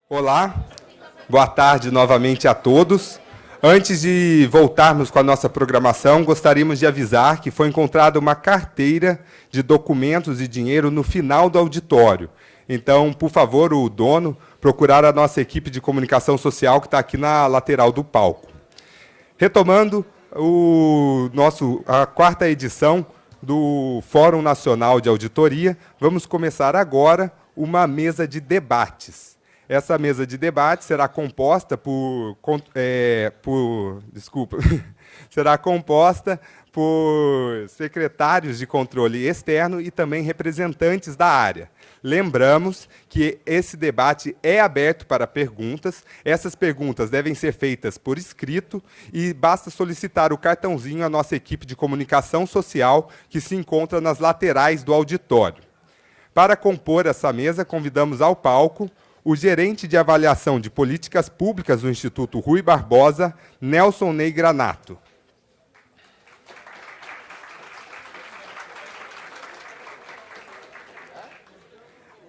Olá, boa tarde novamente a todos. Antes de voltarmos com a nossa programação, gostaríamos de avisar que foi encontrada uma carteira de documentos e dinheiro no final do auditório. Então, por favor, o dono, procurar a nossa equipe de comunicação social que está aqui na lateral do palco. Retomando a quarta edição do Fórum Nacional de Auditoria, vamos começar agora uma mesa de debates. Essa mesa de debate será composta será composta por secretários de controle externo e também representantes da área. Lembramos que esse debate é aberto para perguntas. Essas perguntas devem ser feitas por escrito e basta solicitar o cartãozinho à nossa equipe de comunicação social que se encontra nas laterais do auditório. Para compor essa mesa, convidamos ao palco o gerente de avaliação de políticas públicas do Instituto Rui Barbosa, Nelson Ney Granato.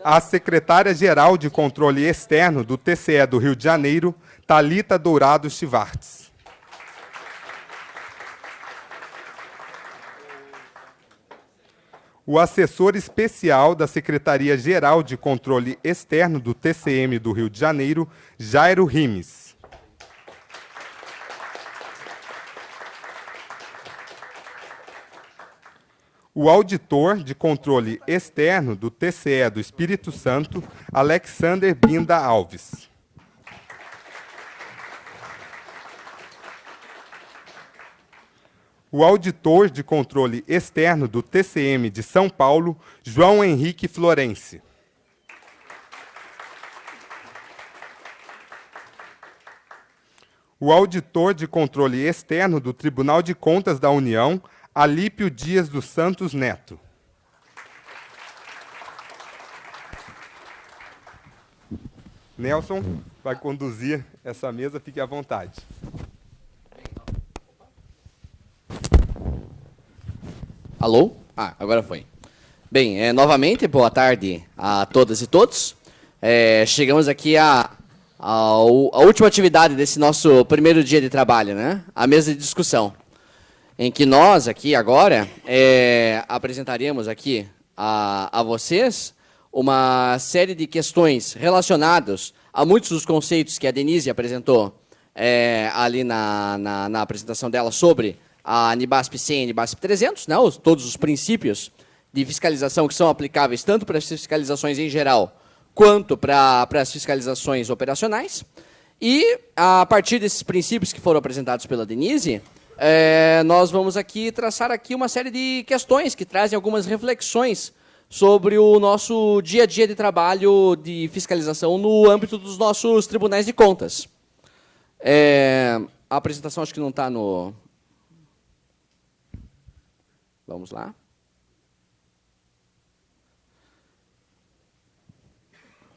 A secretária-geral de controle externo do TCE do Rio de Janeiro, Thalita Dourado Schwartz. O assessor especial da Secretaria-Geral de Controle Externo do TCM do Rio de Janeiro, Jairo Rimes. O auditor de controle externo do TCE do Espírito Santo, Alexander Binda Alves. O auditor de controle externo do TCM de São Paulo, João Henrique Florense. O auditor de controle externo do Tribunal de Contas da União, Alípio Dias dos Santos Neto. Nelson vai conduzir essa mesa, fique à vontade. Alô? Agora foi. Bem, novamente, boa tarde a todas e todos. Chegamos aqui à última atividade desse nosso primeiro dia de trabalho, né? A mesa de discussão, em que nós aqui agora apresentaremos aqui a vocês uma série de questões relacionadas a muitos dos conceitos que a Denise apresentou ali na apresentação dela sobre a NIBASP 100 e a NIBASP 300, né, todos os princípios de fiscalização que são aplicáveis tanto para as fiscalizações em geral, quanto para as fiscalizações operacionais. E, a partir desses princípios que foram apresentados pela Denise, nós vamos aqui traçar aqui uma série de questões que trazem algumas reflexões sobre o nosso dia a dia de trabalho de fiscalização no âmbito dos nossos tribunais de contas. A apresentação acho que não está no... Vamos lá.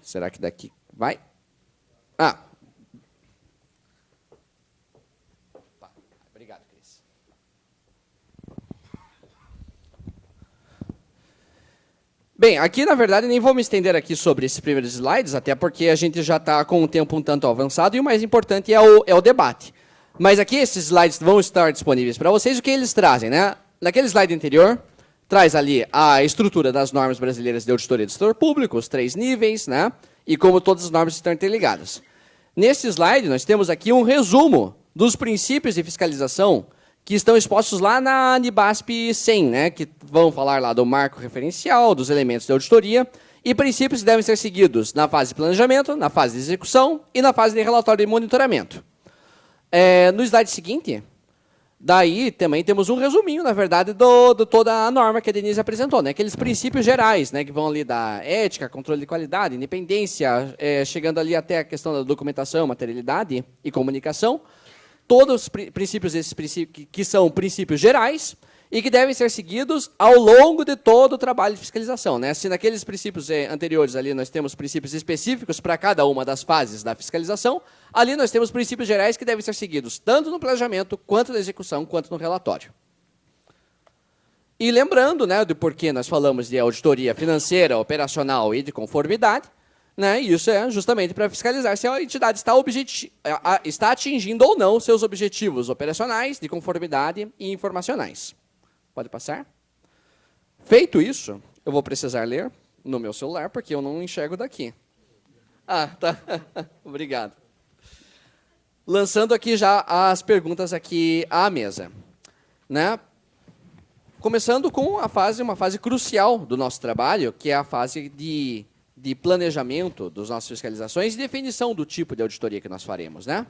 Será que daqui vai? Obrigado, Cris. Bem, aqui, na verdade, nem vou me estender aqui sobre esses primeiros slides, até porque a gente já está com o tempo um tanto avançado, e o mais importante é o debate. Mas aqui, esses slides vão estar disponíveis para vocês. O que eles trazem, né? Naquele slide anterior, traz ali a estrutura das normas brasileiras de auditoria do setor público, os 3 níveis, né? E como todas as normas estão interligadas. Nesse slide, nós temos aqui um resumo dos princípios de fiscalização que estão expostos lá na NIBASP 100, né? Que vão falar lá do marco referencial, dos elementos de auditoria, e princípios que devem ser seguidos na fase de planejamento, na fase de execução e na fase de relatório e monitoramento. No slide seguinte... Daí também temos um resuminho, na verdade, de toda a norma que a Denise apresentou, né? Aqueles princípios gerais, né, que vão ali da ética, controle de qualidade, independência, chegando ali até a questão da documentação, materialidade e comunicação. Todos os princípios, esses princípios que são princípios gerais e que devem ser seguidos ao longo de todo o trabalho de fiscalização, né? Se naqueles princípios anteriores ali nós temos princípios específicos para cada uma das fases da fiscalização, ali nós temos princípios gerais que devem ser seguidos tanto no planejamento, quanto na execução, quanto no relatório. E lembrando, né, do porquê nós falamos de auditoria financeira, operacional e de conformidade, né? E isso é justamente para fiscalizar se a entidade está atingindo ou não seus objetivos operacionais, de conformidade e informacionais. Pode passar? Feito isso, eu vou precisar ler no meu celular, porque eu não enxergo daqui. Ah, tá. Obrigado. Lançando aqui já as perguntas aqui à mesa, né? Começando com uma fase crucial do nosso trabalho, que é a fase de planejamento das nossas fiscalizações e definição do tipo de auditoria que nós faremos, né?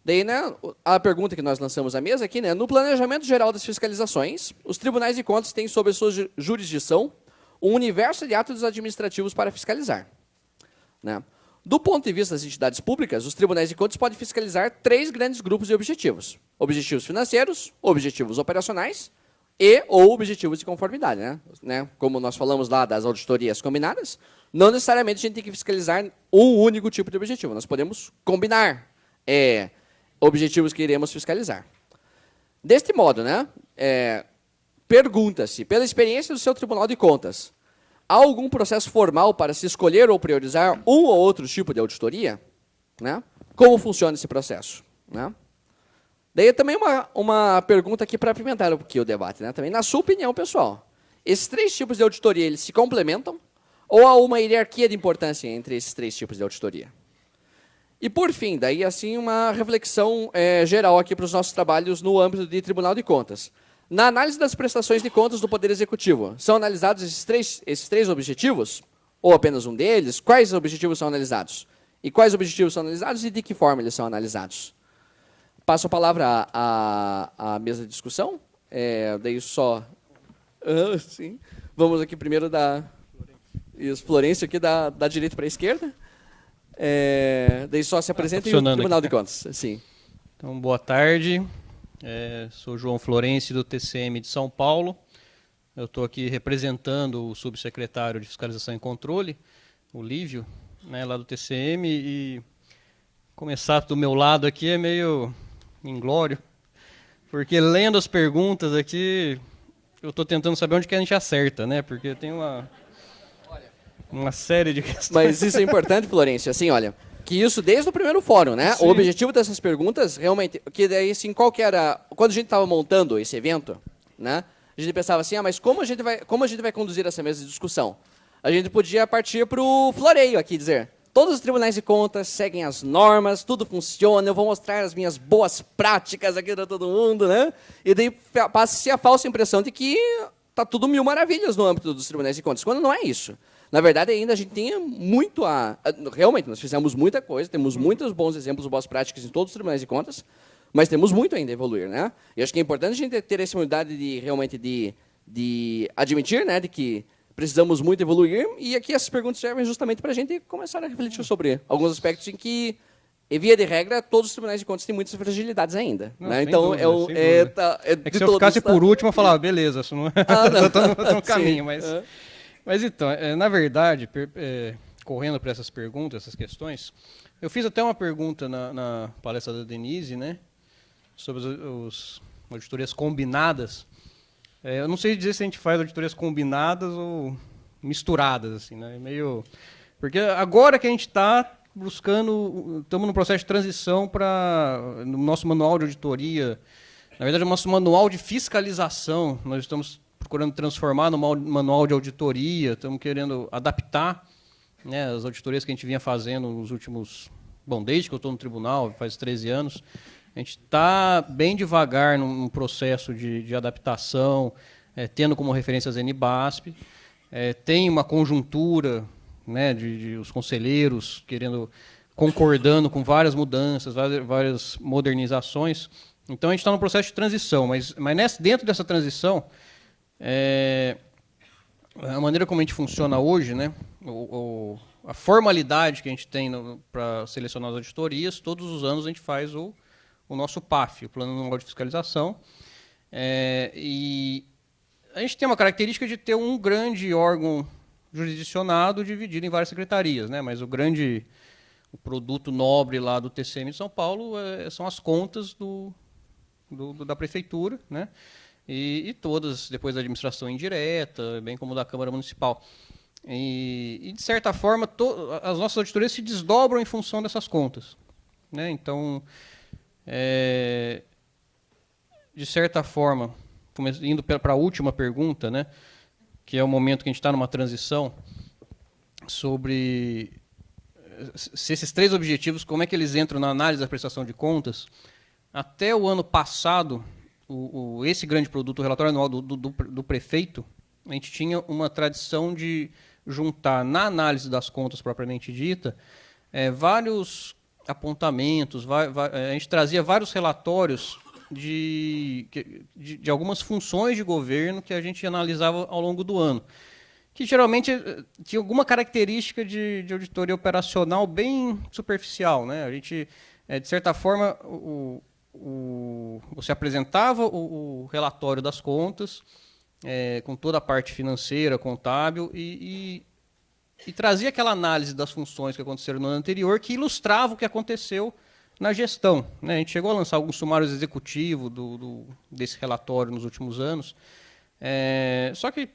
Daí, né, a pergunta que nós lançamos à mesa aqui, né, no planejamento geral das fiscalizações, os tribunais de contas têm sob a sua jurisdição um universo de atos administrativos para fiscalizar, né? Do ponto de vista das entidades públicas, os tribunais de contas podem fiscalizar 3 grandes grupos de objetivos: objetivos financeiros, objetivos operacionais e ou objetivos de conformidade, né? Como nós falamos lá das auditorias combinadas, não necessariamente a gente tem que fiscalizar um único tipo de objetivo. Nós podemos combinar objetivos que iremos fiscalizar. Deste modo, né, pergunta-se, pela experiência do seu Tribunal de Contas, há algum processo formal para se escolher ou priorizar um ou outro tipo de auditoria? Né? Como funciona esse processo? Né? Daí também uma pergunta aqui para apimentar um pouquinho o debate. Né? Também, na sua opinião, pessoal, esses 3 tipos de auditoria eles se complementam ou há uma hierarquia de importância entre esses 3 tipos de auditoria? E, por fim, daí assim uma reflexão geral aqui para os nossos trabalhos no âmbito de Tribunal de Contas. Na análise das prestações de contas do Poder Executivo, são analisados esses três objetivos? Ou apenas um deles? Quais objetivos são analisados? E quais objetivos são analisados e de que forma eles são analisados? Passo a palavra à mesa de discussão. Daí só... sim. Vamos aqui primeiro Florêncio aqui da direita para a esquerda. Daí só se apresenta e o Tribunal de Contas. Sim. Então, boa tarde. Sou João Florencio, do TCM de São Paulo. Eu estou aqui representando o subsecretário de Fiscalização e Controle, o Lívio, né, lá do TCM. E começar do meu lado aqui é meio inglório, porque lendo as perguntas aqui, eu estou tentando saber onde que a gente acerta, né? Porque tem uma série de questões. Mas isso é importante, Florencio, assim, olha, que isso desde o primeiro fórum, né? Sim. O objetivo dessas perguntas, realmente, que daí, assim, qual que era... Quando a gente estava montando esse evento, né? A gente pensava assim, mas como a gente vai conduzir essa mesa de discussão? A gente podia partir para o floreio aqui, dizer, todos os tribunais de contas seguem as normas, tudo funciona, eu vou mostrar as minhas boas práticas aqui para todo mundo, né? E daí passa-se a falsa impressão de que está tudo mil maravilhas no âmbito dos tribunais de contas, quando não é isso. Na verdade, ainda a gente tem muito realmente, nós fizemos muita coisa, temos muitos bons exemplos, boas práticas em todos os tribunais de contas, mas temos muito ainda a evoluir, né? E acho que é importante a gente ter essa humildade de admitir, né, de que precisamos muito evoluir, e aqui essas perguntas servem justamente para a gente começar a refletir sobre alguns aspectos em que, via de regra, todos os tribunais de contas têm muitas fragilidades ainda. Não, né? Então, dúvida, que se eu ficasse por último, eu falava, beleza, isso não estou no caminho, mas... Mas então, na verdade, correndo para essas perguntas, essas questões, eu fiz até uma pergunta na palestra da Denise, né, sobre as auditorias combinadas. Eu não sei dizer se a gente faz auditorias combinadas ou misturadas, assim, né, porque agora que a gente está buscando, estamos no processo de transição para no nosso manual de auditoria, na verdade, o nosso manual de fiscalização, nós estamos procurando transformar no manual de auditoria, estamos querendo adaptar, né, as auditorias que a gente vinha fazendo nos últimos... Bom, desde que eu estou no tribunal, faz 13 anos, a gente está bem devagar num processo de adaptação, tendo como referência as NBASP, tem uma conjuntura, né, de os conselheiros concordando com várias mudanças, várias modernizações. Então, a gente está no processo de transição, mas dentro dessa transição... a maneira como a gente funciona hoje, né, a formalidade que a gente tem para selecionar as auditorias, todos os anos a gente faz o nosso PAF, o Plano Anual de Fiscalização, e a gente tem uma característica de ter um grande órgão jurisdicionado dividido em várias secretarias, né, mas o produto nobre lá do TCM de São Paulo são as contas da prefeitura, né, e todas, depois da administração indireta, bem como da Câmara Municipal. E de certa forma, as nossas auditorias se desdobram em função dessas contas, né? Então, de certa forma, indo para a última pergunta, né, que é o momento que a gente está numa transição, sobre se esses 3 objetivos, como é que eles entram na análise da prestação de contas. Até o ano passado, esse grande produto, o relatório anual do prefeito, a gente tinha uma tradição de juntar na análise das contas propriamente dita vários apontamentos, a gente trazia vários relatórios de algumas funções de governo que a gente analisava ao longo do ano, que geralmente tinha alguma característica de auditoria operacional bem superficial, né? A gente, de certa forma, você apresentava o relatório das contas, com toda a parte financeira, contábil, e trazia aquela análise das funções que aconteceram no ano anterior, que ilustrava o que aconteceu na gestão, né? A gente chegou a lançar alguns sumários executivos desse relatório nos últimos anos, só que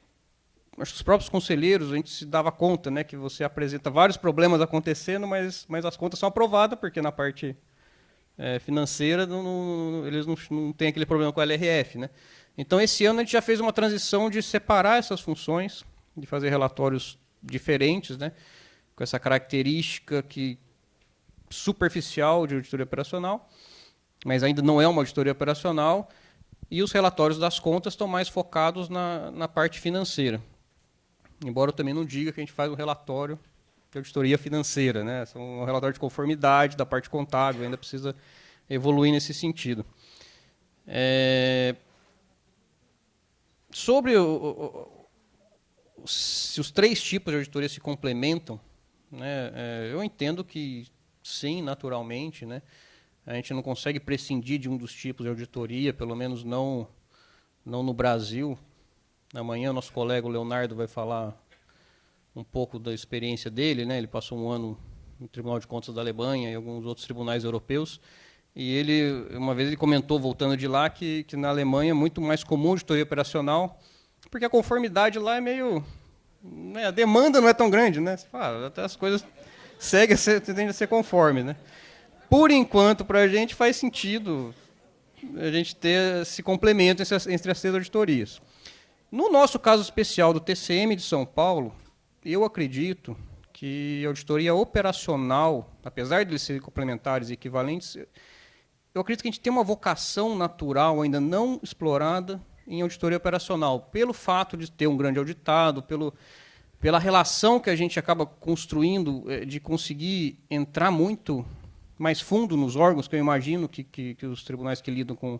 acho que os próprios conselheiros, a gente se dava conta, né, que você apresenta vários problemas acontecendo, mas as contas são aprovadas, porque na parte financeira eles não têm aquele problema com a LRF, né? Então, esse ano a gente já fez uma transição de separar essas funções, de fazer relatórios diferentes, né, com essa característica superficial de auditoria operacional, mas ainda não é uma auditoria operacional, e os relatórios das contas estão mais focados na parte financeira. Embora eu também não diga que a gente faz um relatório de auditoria financeira, né? É um relatório de conformidade da parte contábil, ainda precisa evoluir nesse sentido. Sobre se os 3 tipos de auditoria se complementam, né, eu entendo que sim, naturalmente, né? A gente não consegue prescindir de um dos tipos de auditoria, pelo menos não no Brasil. Amanhã o nosso colega o Leonardo vai falar um pouco da experiência dele, né? Ele passou um ano no Tribunal de Contas da Alemanha e alguns outros tribunais europeus. E uma vez ele comentou, voltando de lá, que na Alemanha é muito mais comum a auditoria operacional, porque a conformidade lá é meio... né, a demanda não é tão grande, né? Você fala, até as coisas tendem a ser conforme, né? Por enquanto, para a gente faz sentido a gente ter esse complemento entre as 3 auditorias. No nosso caso especial do TCM de São Paulo, eu acredito que a auditoria operacional, apesar de eles serem complementares e equivalentes, eu acredito que a gente tem uma vocação natural ainda não explorada em auditoria operacional, pelo fato de ter um grande auditado, pela relação que a gente acaba construindo de conseguir entrar muito mais fundo nos órgãos, que eu imagino que os tribunais que lidam com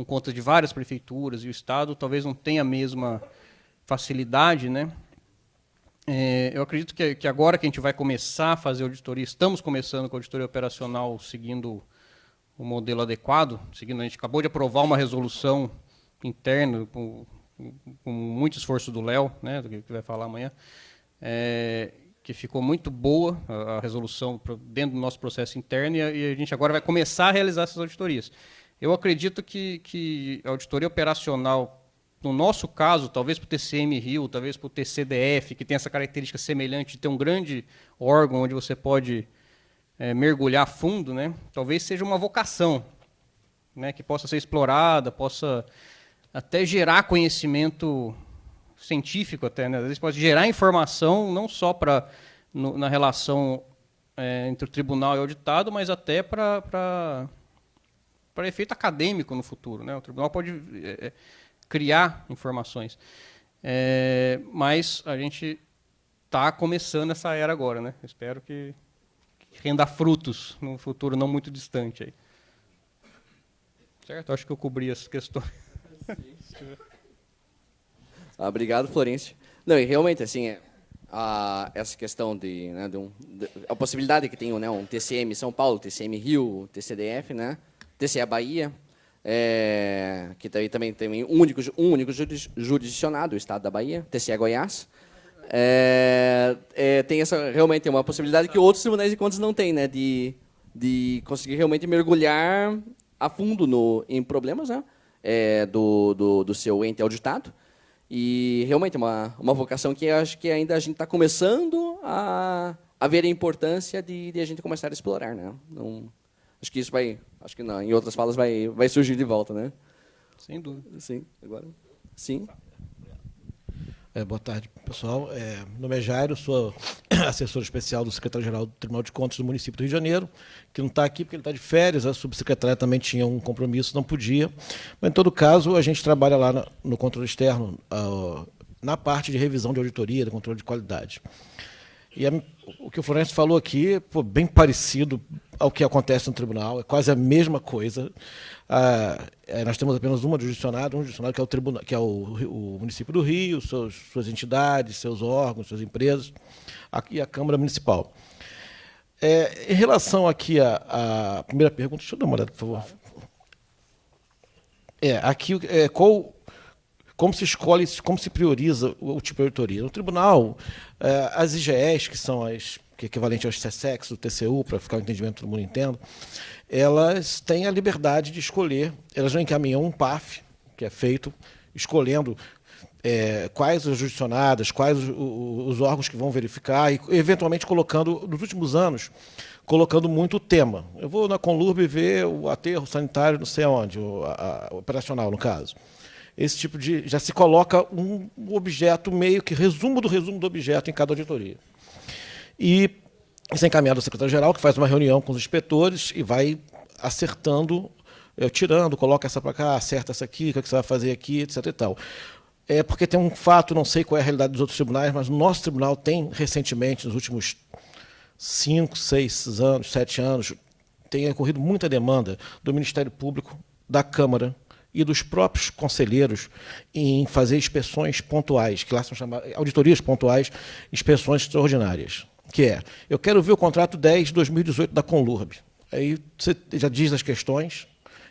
contas de várias prefeituras e o Estado talvez não tenha a mesma facilidade, né? Eu acredito que agora que a gente vai começar a fazer auditoria, estamos começando com a auditoria operacional seguindo o modelo adequado, a gente acabou de aprovar uma resolução interna, com muito esforço do Léo, né, que vai falar amanhã, que ficou muito boa a resolução dentro do nosso processo interno, e a gente agora vai começar a realizar essas auditorias. Eu acredito que a auditoria operacional, no nosso caso, talvez para o TCM Rio, talvez para o TCDF, que tem essa característica semelhante de ter um grande órgão onde você pode mergulhar a fundo, né, talvez seja uma vocação, né, que possa ser explorada, possa até gerar conhecimento científico, até, né? Às vezes pode gerar informação não só na relação entre o tribunal e o auditado, mas até para efeito acadêmico no futuro, né? O tribunal pode criar informações. Mas a gente está começando essa era agora, né? Espero que renda frutos no futuro não muito distante. Aí. Certo? Acho que eu cobri essas questões. Obrigado, Florencio. Não, e realmente, assim, essa questão a possibilidade que tem, né, um TCM São Paulo, TCM Rio, TCDF, né, TCE Bahia, que também tem um único jurisdicionado, o Estado da Bahia, TCE Goiás. Tem realmente uma possibilidade que outros tribunais de contas não têm, né, de conseguir realmente mergulhar a fundo em problemas, né, do seu ente auditado, E realmente é uma vocação que eu acho que ainda a gente está começando a ver a importância de a gente começar a explorar, né? Não, acho que isso acho que não, em outras falas vai surgir de volta, né? Sem dúvida. Sim, agora. Sim. Boa tarde, pessoal. Meu nome é Jairo, sou assessor especial do secretário-geral do Tribunal de Contas do município do Rio de Janeiro, que não está aqui porque ele está de férias, a subsecretária também tinha um compromisso, não podia. Mas, em todo caso, a gente trabalha lá no controle externo, na parte de revisão de auditoria, de controle de qualidade. E o que o Florencio falou aqui, bem parecido ao que acontece no tribunal, é quase a mesma coisa. Nós temos apenas um jurisdicionado que é o tribunal, que é o município do Rio, suas entidades, seus órgãos, suas empresas, e a Câmara Municipal. Em relação aqui à primeira pergunta, deixa eu dar uma olhada, por favor. Como se escolhe, como se prioriza o tipo de auditoria? No tribunal, as IGEs, que são que é equivalente aos CSEX, do TCU, para ficar o entendimento do mundo entendo, elas têm a liberdade de escolher, elas não encaminham um PAF, que é feito, escolhendo quais as jurisdicionadas, quais os órgãos que vão verificar, e eventualmente colocando, nos últimos anos, colocando muito o tema. Eu vou na Conlurb ver o aterro sanitário, não sei aonde, operacional, no caso. Esse tipo já se coloca um objeto meio que resumo do objeto em cada auditoria. E isso é encaminhado ao secretário-geral, que faz uma reunião com os inspetores e vai acertando, tirando, coloca essa para cá, acerta essa aqui, o que você vai fazer aqui, etc. e tal. Porque tem um fato, não sei qual é a realidade dos outros tribunais, mas o nosso tribunal tem, recentemente, nos últimos 5, 6 anos, 7 anos, tem ocorrido muita demanda do Ministério Público, da Câmara, e dos próprios conselheiros em fazer inspeções pontuais, que lá são chamadas auditorias pontuais, inspeções extraordinárias, eu quero ver o contrato 10 de 2018 da Conlurb. Aí você já diz as questões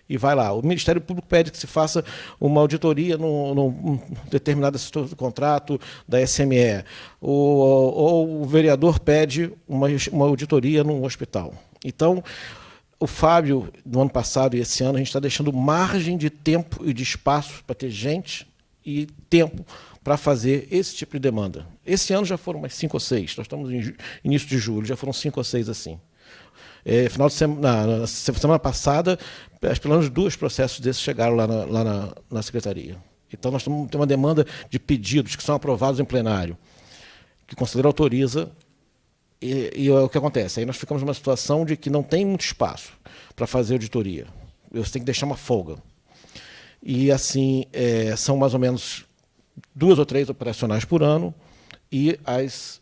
e vai lá. O Ministério Público pede que se faça uma auditoria num determinado setor do contrato da SME, ou o vereador pede uma auditoria num hospital. Então, o Fábio, no ano passado e esse ano, a gente está deixando margem de tempo e de espaço para ter gente e tempo para fazer esse tipo de demanda. Esse ano já foram umas 5 ou 6, nós estamos em início de julho, já foram 5 ou 6 assim. Final de semana passada, pelo menos 2 processos desses chegaram lá na secretaria. Então, nós temos uma demanda de pedidos que são aprovados em plenário, que o conselheiro autoriza. E o que acontece? Aí nós ficamos numa situação de que não tem muito espaço para fazer auditoria. Você tem que deixar uma folga. E, assim, são mais ou menos 2 ou 3 operacionais por ano e as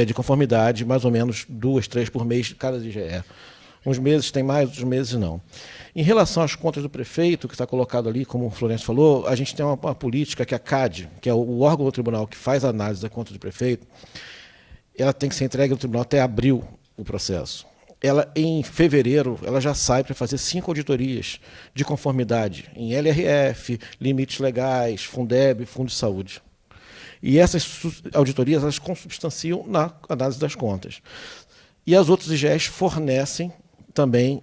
de conformidade, mais ou menos 2, 3 por mês, cada IGE. Uns meses tem mais, outros meses não. Em relação às contas do prefeito, que está colocado ali, como o Florencio falou, a gente tem uma política que a CAD, que é o órgão do tribunal que faz a análise da conta do prefeito, ela tem que ser entregue ao tribunal até abril o processo. Ela, em fevereiro, ela já sai para fazer 5 auditorias de conformidade em LRF, limites legais, Fundeb, Fundo de Saúde. E essas auditorias elas consubstanciam na análise das contas. E as outras IGEs fornecem também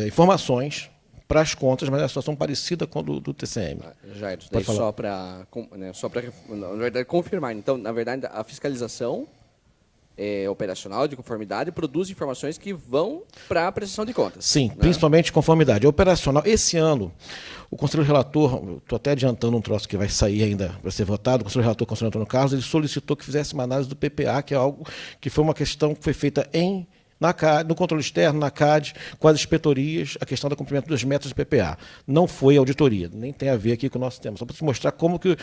informações para as contas, mas é uma situação parecida com a do TCM. Jairo, daí só para na verdade, confirmar. Então, na verdade, a fiscalização operacional de conformidade produz informações que vão para a prestação de contas. Sim, né? Principalmente conformidade. Operacional, esse ano, o conselheiro relator, estou até adiantando um troço que vai sair ainda para ser votado, o conselheiro relator, o conselheiro Antônio Carlos, ele solicitou que fizesse uma análise do PPA, que é algo que foi uma questão que foi feita no controle externo, na CAD, com as inspetorias, a questão do cumprimento das metas de PPA. Não foi auditoria, nem tem a ver aqui com o nosso tema, só para te mostrar como que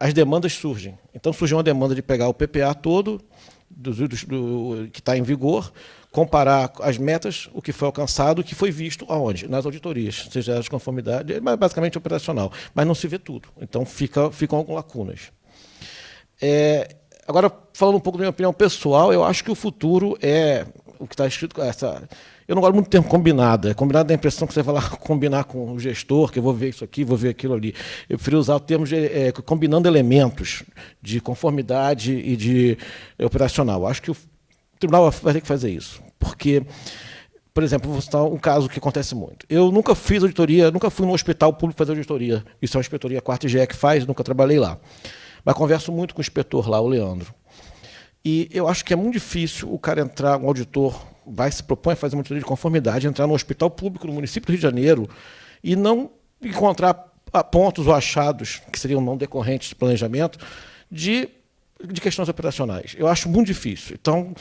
as demandas surgem. Então, surgiu uma demanda de pegar o PPA todo, que está em vigor, comparar as metas, o que foi alcançado, o que foi visto aonde? Nas auditorias, seja de conformidade, mas basicamente operacional, mas não se vê tudo, então ficam algumas lacunas. Agora, falando um pouco da minha opinião pessoal, eu acho que o futuro é o que está escrito. Eu não gosto muito do termo combinado. Combinado dá a impressão que você vai lá combinar com o gestor, que eu vou ver isso aqui, vou ver aquilo ali. Eu prefiro usar o termo de combinando elementos de conformidade e de operacional. Acho que o tribunal vai ter que fazer isso, porque por exemplo, vou citar um caso que acontece muito. Eu nunca fiz auditoria, nunca fui no hospital público fazer auditoria. Isso é uma inspetoria 4GE que faz, nunca trabalhei lá. Mas converso muito com o inspetor lá, o Leandro. E eu acho que é muito difícil o cara entrar, um auditor, se propõe a fazer uma auditoria de conformidade, entrar no hospital público no município do Rio de Janeiro e não encontrar pontos ou achados, que seriam não decorrentes de planejamento, de questões operacionais. Eu acho muito difícil. Então,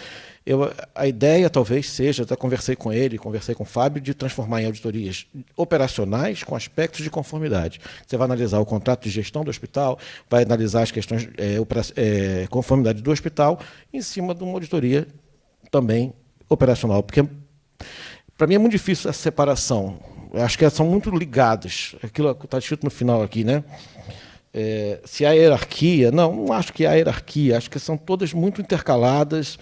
a ideia talvez seja, até conversei com ele, conversei com o Fábio, de transformar em auditorias operacionais com aspectos de conformidade. Você vai analisar o contrato de gestão do hospital, vai analisar as questões de conformidade do hospital, em cima de uma auditoria também operacional. Porque, para mim, é muito difícil essa separação. Eu acho que elas são muito ligadas. Aquilo que está escrito no final aqui, né? Se há hierarquia, não acho que há hierarquia, acho que são todas muito intercaladas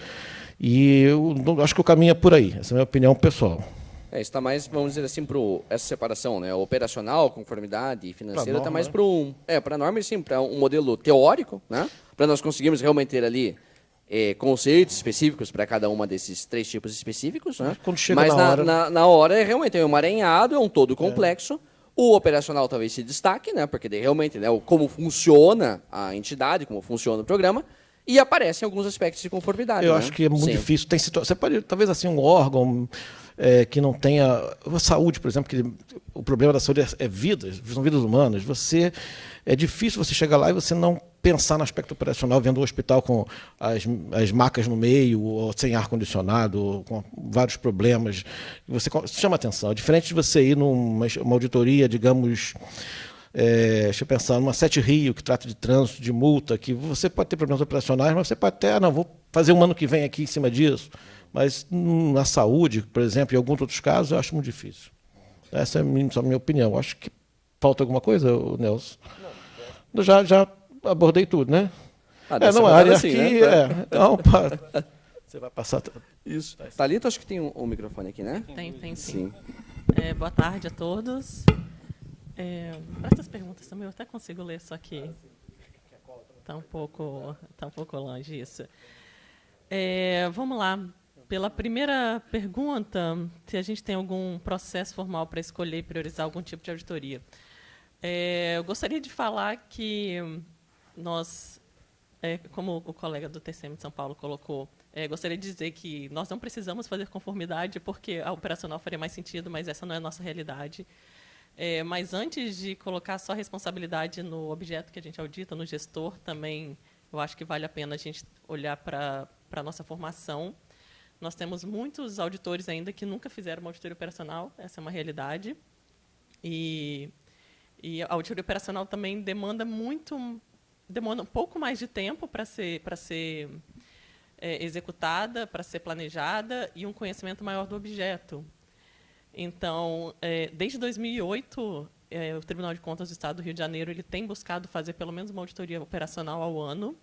e eu acho que o caminho é por aí, essa é a minha opinião pessoal. Está mais, vamos dizer assim, para essa separação, né? Operacional, conformidade e financeira está mais para a norma, sim, para um modelo teórico, né? Para nós conseguirmos realmente ter ali conceitos específicos para cada uma desses 3 tipos específicos, né? Quando chega mas na hora é realmente um emaranhado, é um todo complexo. O operacional talvez se destaque, né? Porque realmente, né, como funciona a entidade, como funciona o programa, e aparecem alguns aspectos de conformidade. Eu acho que é muito difícil. Você pode, talvez assim, um órgão que não tenha a saúde, por exemplo, que o problema da saúde é vidas, são vidas humanas. É difícil você chegar lá e você não pensar no aspecto operacional, vendo o hospital com as macas no meio, ou sem ar-condicionado, com vários problemas. Você chama atenção. É diferente de você ir numa auditoria, digamos, deixa eu pensar, numa 7 Rio, que trata de trânsito, de multa, que você pode ter problemas operacionais, mas você pode até, vou fazer um ano que vem aqui em cima disso. Mas na saúde, por exemplo, em alguns outros casos, eu acho muito difícil. Essa é só a minha opinião. Acho que falta alguma coisa, Nelson? Não. Já abordei tudo, né? Não é área aqui, né? Então, você vai passar... Isso. Thalita, acho que tem um microfone aqui, né? Tem sim. Boa tarde a todos. Essas perguntas também eu até consigo ler, só que está um pouco longe isso. Vamos lá. Pela primeira pergunta, se a gente tem algum processo formal para escolher e priorizar algum tipo de auditoria. Eu gostaria de falar que nós, como o colega do TCM de São Paulo colocou, gostaria de dizer que nós não precisamos fazer conformidade porque a operacional faria mais sentido, mas essa não é a nossa realidade. Mas antes de colocar só a responsabilidade no objeto que a gente audita, no gestor, também eu acho que vale a pena a gente olhar para a nossa formação. Nós temos muitos auditores ainda que nunca fizeram uma auditoria operacional, essa é uma realidade. E a auditoria operacional também demanda um pouco mais de tempo para ser executada, para ser planejada e um conhecimento maior do objeto. Então, desde 2008, o Tribunal de Contas do Estado do Rio de Janeiro ele tem buscado fazer pelo menos uma auditoria operacional ao ano.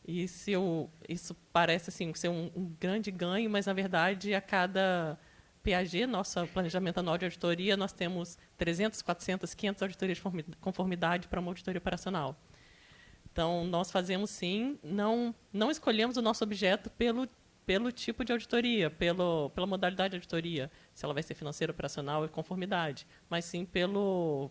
E isso parece assim, ser um grande ganho, mas, na verdade, a cada PAG, nosso planejamento anual de auditoria, nós temos 300, 400, 500 auditorias de conformidade para uma auditoria operacional. Então, nós fazemos, sim, não escolhemos o nosso objeto pelo tipo de auditoria, pela modalidade de auditoria, se ela vai ser financeira, operacional e conformidade, mas sim pelo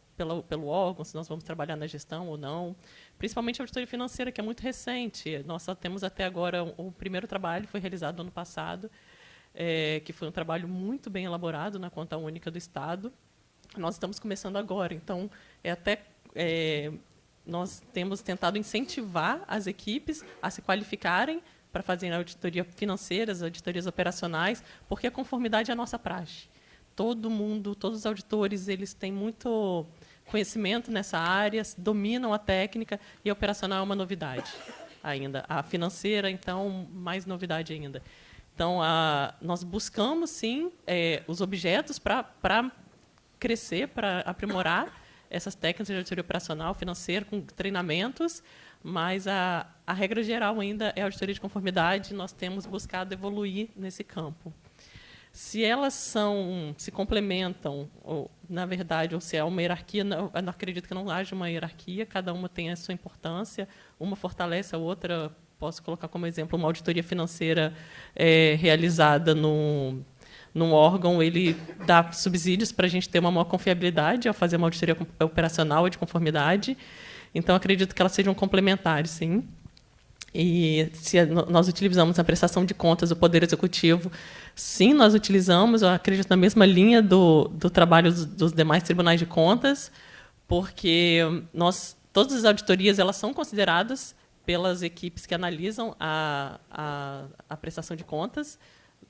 órgão, se nós vamos trabalhar na gestão ou não. Principalmente a auditoria financeira, que é muito recente. Nós só temos até agora o primeiro trabalho, foi realizado no ano passado, que foi um trabalho muito bem elaborado na conta única do Estado. Nós estamos começando agora, então nós temos tentado incentivar as equipes a se qualificarem para fazer auditoria financeiras, auditorias operacionais, porque a conformidade é a nossa praxe. Todos os auditores, eles têm muito conhecimento nessa área, dominam a técnica, e a operacional é uma novidade ainda. A financeira, então, mais novidade ainda. Então, nós buscamos, sim, os objetos para crescer, para aprimorar essas técnicas de auditoria operacional, financeira, com treinamentos, mas a regra geral ainda é a auditoria de conformidade, nós temos buscado evoluir nesse campo. Se elas se complementam, ou, na verdade, ou se é uma hierarquia, eu não acredito que não haja uma hierarquia, cada uma tem a sua importância, uma fortalece a outra. Posso colocar como exemplo uma auditoria financeira realizada no num órgão, ele dá subsídios para a gente ter uma maior confiabilidade ao fazer uma auditoria operacional e de conformidade. Então, acredito que elas sejam complementares, sim. E se nós utilizamos a prestação de contas do Poder Executivo, sim, nós utilizamos, eu acredito, na mesma linha do trabalho dos demais tribunais de contas, porque todas as auditorias elas são consideradas pelas equipes que analisam a prestação de contas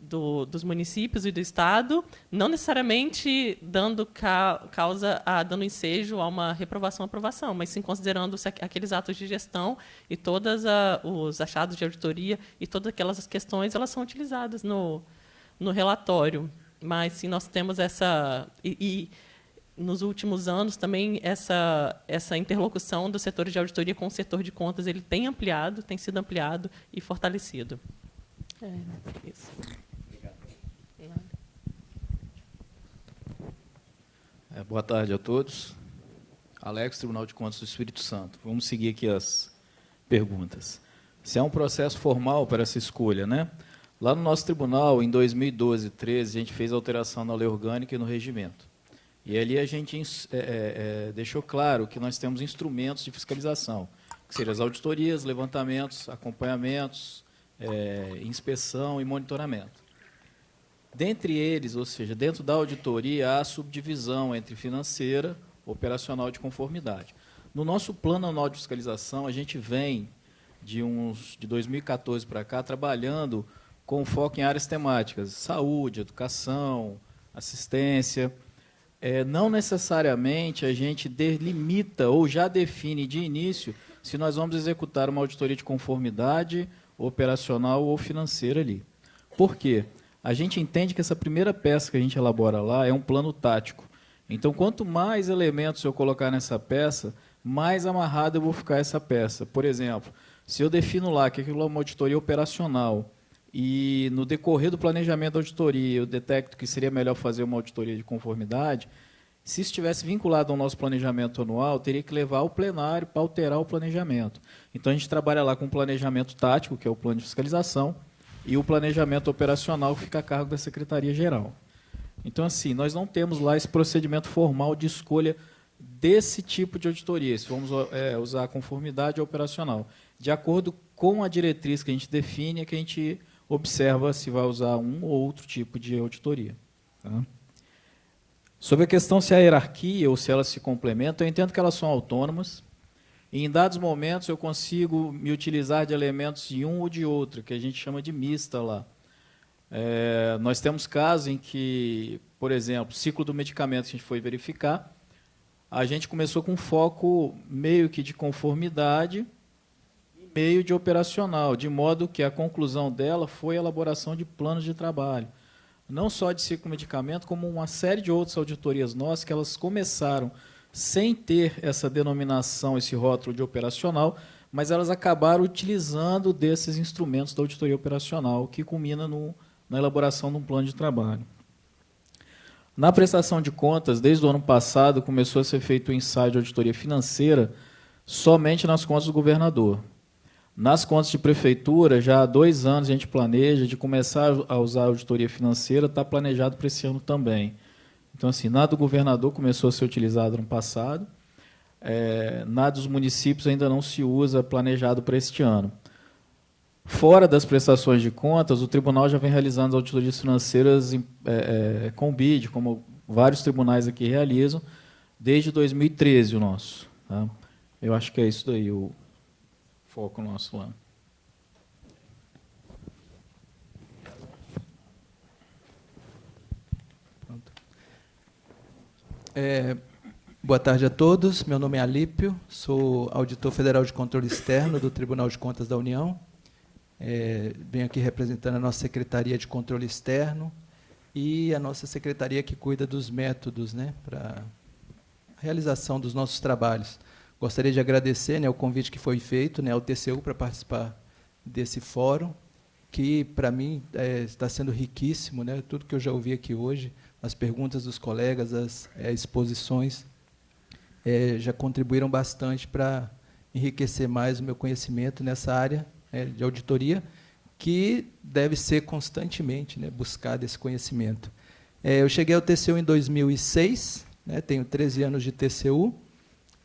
dos municípios e do Estado, não necessariamente dando dando ensejo a uma reprovação ou aprovação, mas sim considerando aqueles atos de gestão e todos os achados de auditoria e todas aquelas questões elas são utilizadas no relatório. Mas sim, nós temos essa... E nos últimos anos também essa interlocução dos setores de auditoria com o setor de contas ele tem sido ampliado e fortalecido. Isso. Boa tarde a todos. Alex, Tribunal de Contas do Espírito Santo. Vamos seguir aqui as perguntas. Se há um processo formal para essa escolha, né? Lá no nosso tribunal, em 2012 e 2013, a gente fez alteração na lei orgânica e no regimento. E ali a gente deixou claro que nós temos instrumentos de fiscalização, que seriam as auditorias, levantamentos, acompanhamentos, inspeção e monitoramento. Dentre eles, ou seja, dentro da auditoria, há a subdivisão entre financeira, operacional e de conformidade. No nosso plano anual de fiscalização, a gente vem, de 2014 para cá, trabalhando com foco em áreas temáticas, saúde, educação, assistência. Não necessariamente a gente delimita ou já define de início se nós vamos executar uma auditoria de conformidade operacional ou financeira ali. Por quê? A gente entende que essa primeira peça que a gente elabora lá é um plano tático. Então, quanto mais elementos eu colocar nessa peça, mais amarrada eu vou ficar essa peça. Por exemplo, se eu defino lá que aquilo é uma auditoria operacional e no decorrer do planejamento da auditoria eu detecto que seria melhor fazer uma auditoria de conformidade, se estivesse vinculado ao nosso planejamento anual, teria que levar ao plenário para alterar o planejamento. Então, a gente trabalha lá com o planejamento tático, que é o plano de fiscalização, e o planejamento operacional, que fica a cargo da Secretaria-Geral. Então, assim, nós não temos lá esse procedimento formal de escolha desse tipo de auditoria, se vamos usar a conformidade operacional. De acordo com a diretriz que a gente define, é que a gente observa se vai usar um ou outro tipo de auditoria. Tá? Sobre a questão se há hierarquia ou se elas se complementam, eu entendo que elas são autônomas. E, em dados momentos, eu consigo me utilizar de elementos de um ou de outro, que a gente chama de mista lá. Nós temos casos em que, por exemplo, ciclo do medicamento que a gente foi verificar, a gente começou com foco meio que de conformidade e meio de operacional, de modo que a conclusão dela foi a elaboração de planos de trabalho. Não só de ciclo do medicamento, como uma série de outras auditorias nossas, que elas começaram sem ter essa denominação, esse rótulo de operacional, mas elas acabaram utilizando desses instrumentos da auditoria operacional, que culmina na elaboração de um plano de trabalho. Na prestação de contas, desde o ano passado, começou a ser feito o ensaio de auditoria financeira somente nas contas do governador. Nas contas de prefeitura, já há 2 anos a gente planeja de começar a usar a auditoria financeira, está planejado para esse ano também. Então, assim, na do governador começou a ser utilizado no passado, na dos municípios ainda não se usa, planejado para este ano. Fora das prestações de contas, o tribunal já vem realizando auditorias financeiras com BID, como vários tribunais aqui realizam, desde 2013 o nosso. Tá? Eu acho que é isso daí o foco nosso lá. Boa tarde a todos. Meu nome é Alípio, sou auditor federal de controle externo do Tribunal de Contas da União. Venho aqui representando a nossa Secretaria de Controle Externo e a nossa secretaria que cuida dos métodos, né, para a realização dos nossos trabalhos. Gostaria de agradecer, né, o convite que foi feito, né, ao TCU para participar desse fórum, que, para mim, está sendo riquíssimo, né, tudo que eu já ouvi aqui hoje, as perguntas dos colegas, as exposições, já contribuíram bastante para enriquecer mais o meu conhecimento nessa área de auditoria, que deve ser constantemente, né, buscado esse conhecimento. Eu cheguei ao TCU em 2006, né, tenho 13 anos de TCU,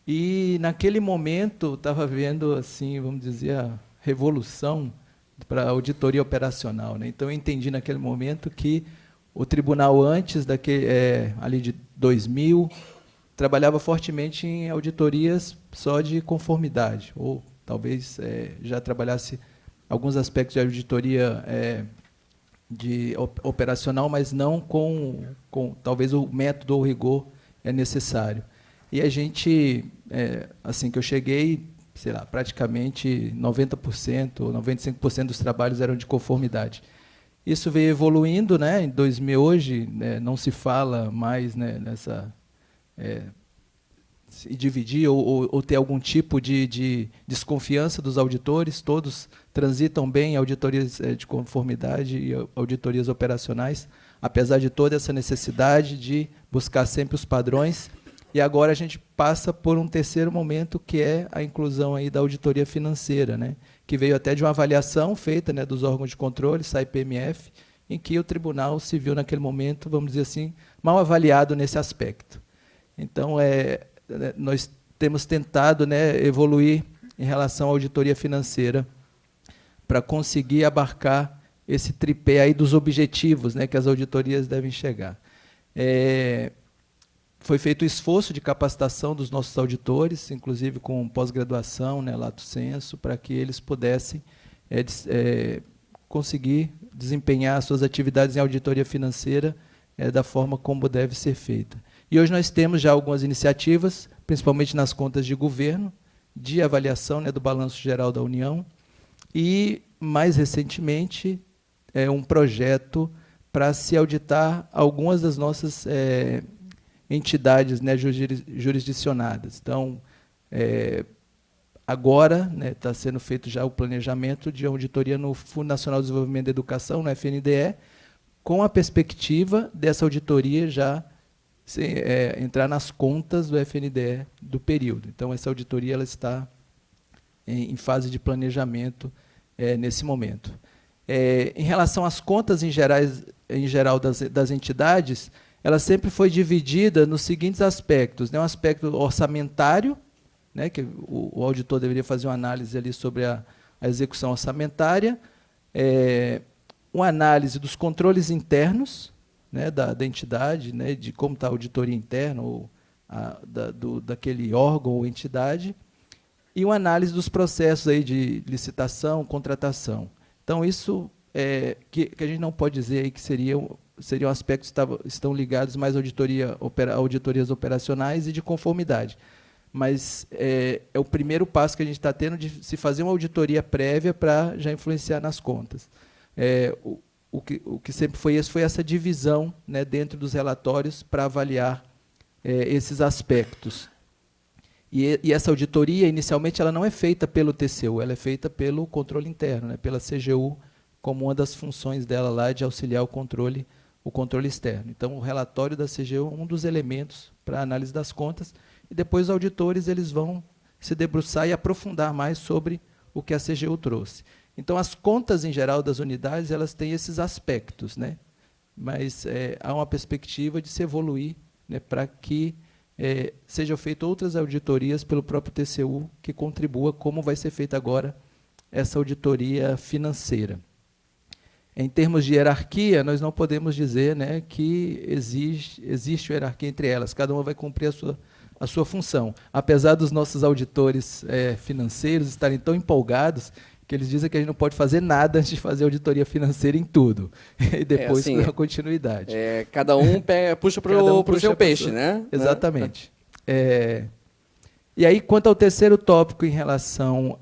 e naquele momento estava vendo, assim, vamos dizer, a revolução para a auditoria operacional, né? Então eu entendi naquele momento que o tribunal antes ali de 2000 trabalhava fortemente em auditorias só de conformidade, ou talvez já trabalhasse alguns aspectos de auditoria de operacional, mas não com talvez o método ou o rigor é necessário. E a gente, assim que eu cheguei, sei lá, praticamente 90% ou 95% dos trabalhos eram de conformidade. Isso veio evoluindo, né? Em 2000, hoje, né, não se fala mais, né, nessa se dividir ou ter algum tipo de desconfiança dos auditores. Todos transitam bem em auditorias de conformidade e auditorias operacionais, apesar de toda essa necessidade de buscar sempre os padrões. E agora a gente passa por um terceiro momento, que é a inclusão aí da auditoria financeira, né, que veio até de uma avaliação feita, né, dos órgãos de controle, SAI-PMF, em que o tribunal se viu naquele momento, vamos dizer assim, mal avaliado nesse aspecto. Então, nós temos tentado, né, evoluir em relação à auditoria financeira para conseguir abarcar esse tripé aí dos objetivos, né, que as auditorias devem chegar. Foi feito o esforço de capacitação dos nossos auditores, inclusive com pós-graduação, né, lato sensu, para que eles pudessem conseguir desempenhar suas atividades em auditoria financeira da forma como deve ser feita. E hoje nós temos já algumas iniciativas, principalmente nas contas de governo, de avaliação, né, do balanço geral da União, e, mais recentemente, um projeto para se auditar algumas das nossas entidades, né, jurisdicionadas. Então, agora está sendo feito já o planejamento de auditoria no Fundo Nacional de Desenvolvimento da Educação, no FNDE, com a perspectiva dessa auditoria já entrar nas contas do FNDE do período. Então, essa auditoria ela está em fase de planejamento nesse momento. Em relação às contas em geral das entidades, ela sempre foi dividida nos seguintes aspectos, né? Um aspecto orçamentário, né, que o auditor deveria fazer uma análise ali sobre a execução orçamentária, uma análise dos controles internos, né, da entidade, né, de como está a auditoria interna ou daquele órgão ou entidade, e uma análise dos processos aí de licitação, contratação. Então, isso que a gente não pode dizer aí que seriam aspectos que estão ligados mais à auditorias operacionais e de conformidade. Mas é o primeiro passo que a gente está tendo de se fazer uma auditoria prévia para já influenciar nas contas. O que sempre foi essa divisão, né, dentro dos relatórios para avaliar esses aspectos. E essa auditoria, inicialmente, ela não é feita pelo TCU, ela é feita pelo controle interno, né, pela CGU, como uma das funções dela lá de auxiliar o controle externo. Então, o relatório da CGU é um dos elementos para a análise das contas, e depois os auditores eles vão se debruçar e aprofundar mais sobre o que a CGU trouxe. Então, as contas, em geral, das unidades, elas têm esses aspectos, né? Mas há uma perspectiva de se evoluir, né, para que sejam feitas outras auditorias pelo próprio TCU que contribua, como vai ser feita agora essa auditoria financeira. Em termos de hierarquia, nós não podemos dizer, né, que existe hierarquia entre elas, cada uma vai cumprir a sua função. Apesar dos nossos auditores financeiros estarem tão empolgados que eles dizem que a gente não pode fazer nada antes de fazer auditoria financeira em tudo. E depois assim, a continuidade. Cada um puxa para o seu peixe, né? Exatamente. E aí, quanto ao terceiro tópico em relação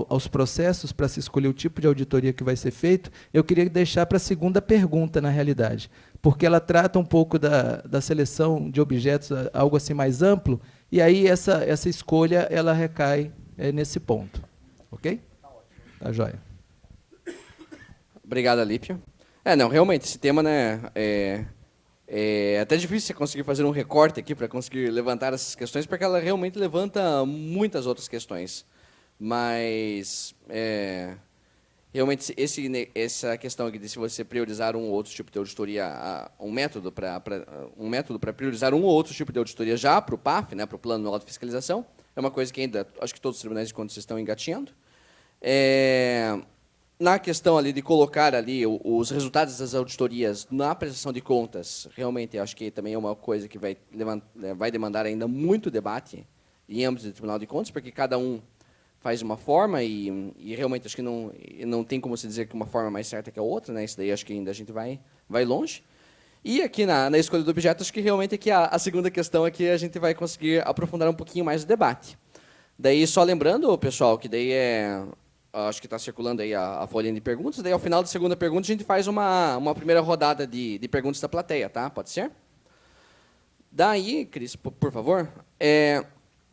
aos processos para se escolher o tipo de auditoria que vai ser feito, eu queria deixar para a segunda pergunta, na realidade, porque ela trata um pouco da seleção de objetos, algo assim mais amplo, e aí essa escolha ela recai nesse ponto. Ok? Tá joia. Obrigado, Alípio. Não, realmente, esse tema, né, é até difícil você conseguir fazer um recorte aqui para conseguir levantar essas questões, porque ela realmente levanta muitas outras questões. Mas, realmente essa questão aqui de se você priorizar um ou outro tipo de auditoria, um método para priorizar um ou outro tipo de auditoria já para o PAF, né, para o Plano Anual de Fiscalização, é uma coisa que ainda acho que todos os tribunais de contas estão engatinhando. Na questão ali de colocar ali os resultados das auditorias na prestação de contas, realmente acho que também é uma coisa que vai demandar ainda muito debate em âmbito do Tribunal de Contas, porque cada um faz uma forma e realmente acho que não tem como se dizer que uma forma é mais certa que a outra, né? Isso daí acho que ainda a gente vai longe. E aqui na escolha do objeto, acho que realmente aqui a segunda questão aqui a gente vai conseguir aprofundar um pouquinho mais o debate. Daí, só lembrando, pessoal, que daí acho que está circulando aí a folhinha de perguntas, daí ao final da segunda pergunta a gente faz uma primeira rodada de perguntas da plateia, tá? Pode ser? Daí, Cris, por favor,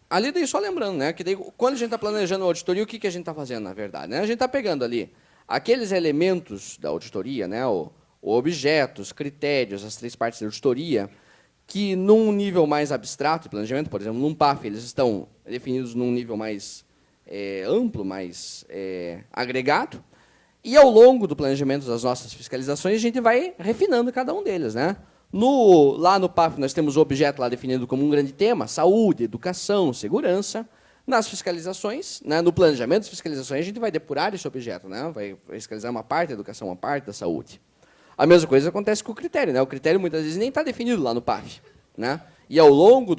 ali daí só lembrando, né, que daí, quando a gente está planejando a auditoria, o que a gente está fazendo, na verdade? Né? A gente está pegando ali aqueles elementos da auditoria, né, o objetos, critérios, as 3 partes da auditoria, que num nível mais abstrato de planejamento, por exemplo, num PAF, eles estão definidos num nível mais amplo, mais agregado, e ao longo do planejamento das nossas fiscalizações, a gente vai refinando cada um deles, né? Lá no PAF, nós temos o objeto lá definido como um grande tema, saúde, educação, segurança. Nas fiscalizações, né, no planejamento das fiscalizações, a gente vai depurar esse objeto, né? Vai fiscalizar uma parte da educação, uma parte da saúde. A mesma coisa acontece com o critério, né? O critério, muitas vezes, nem está definido lá no PAF, né? E ao longo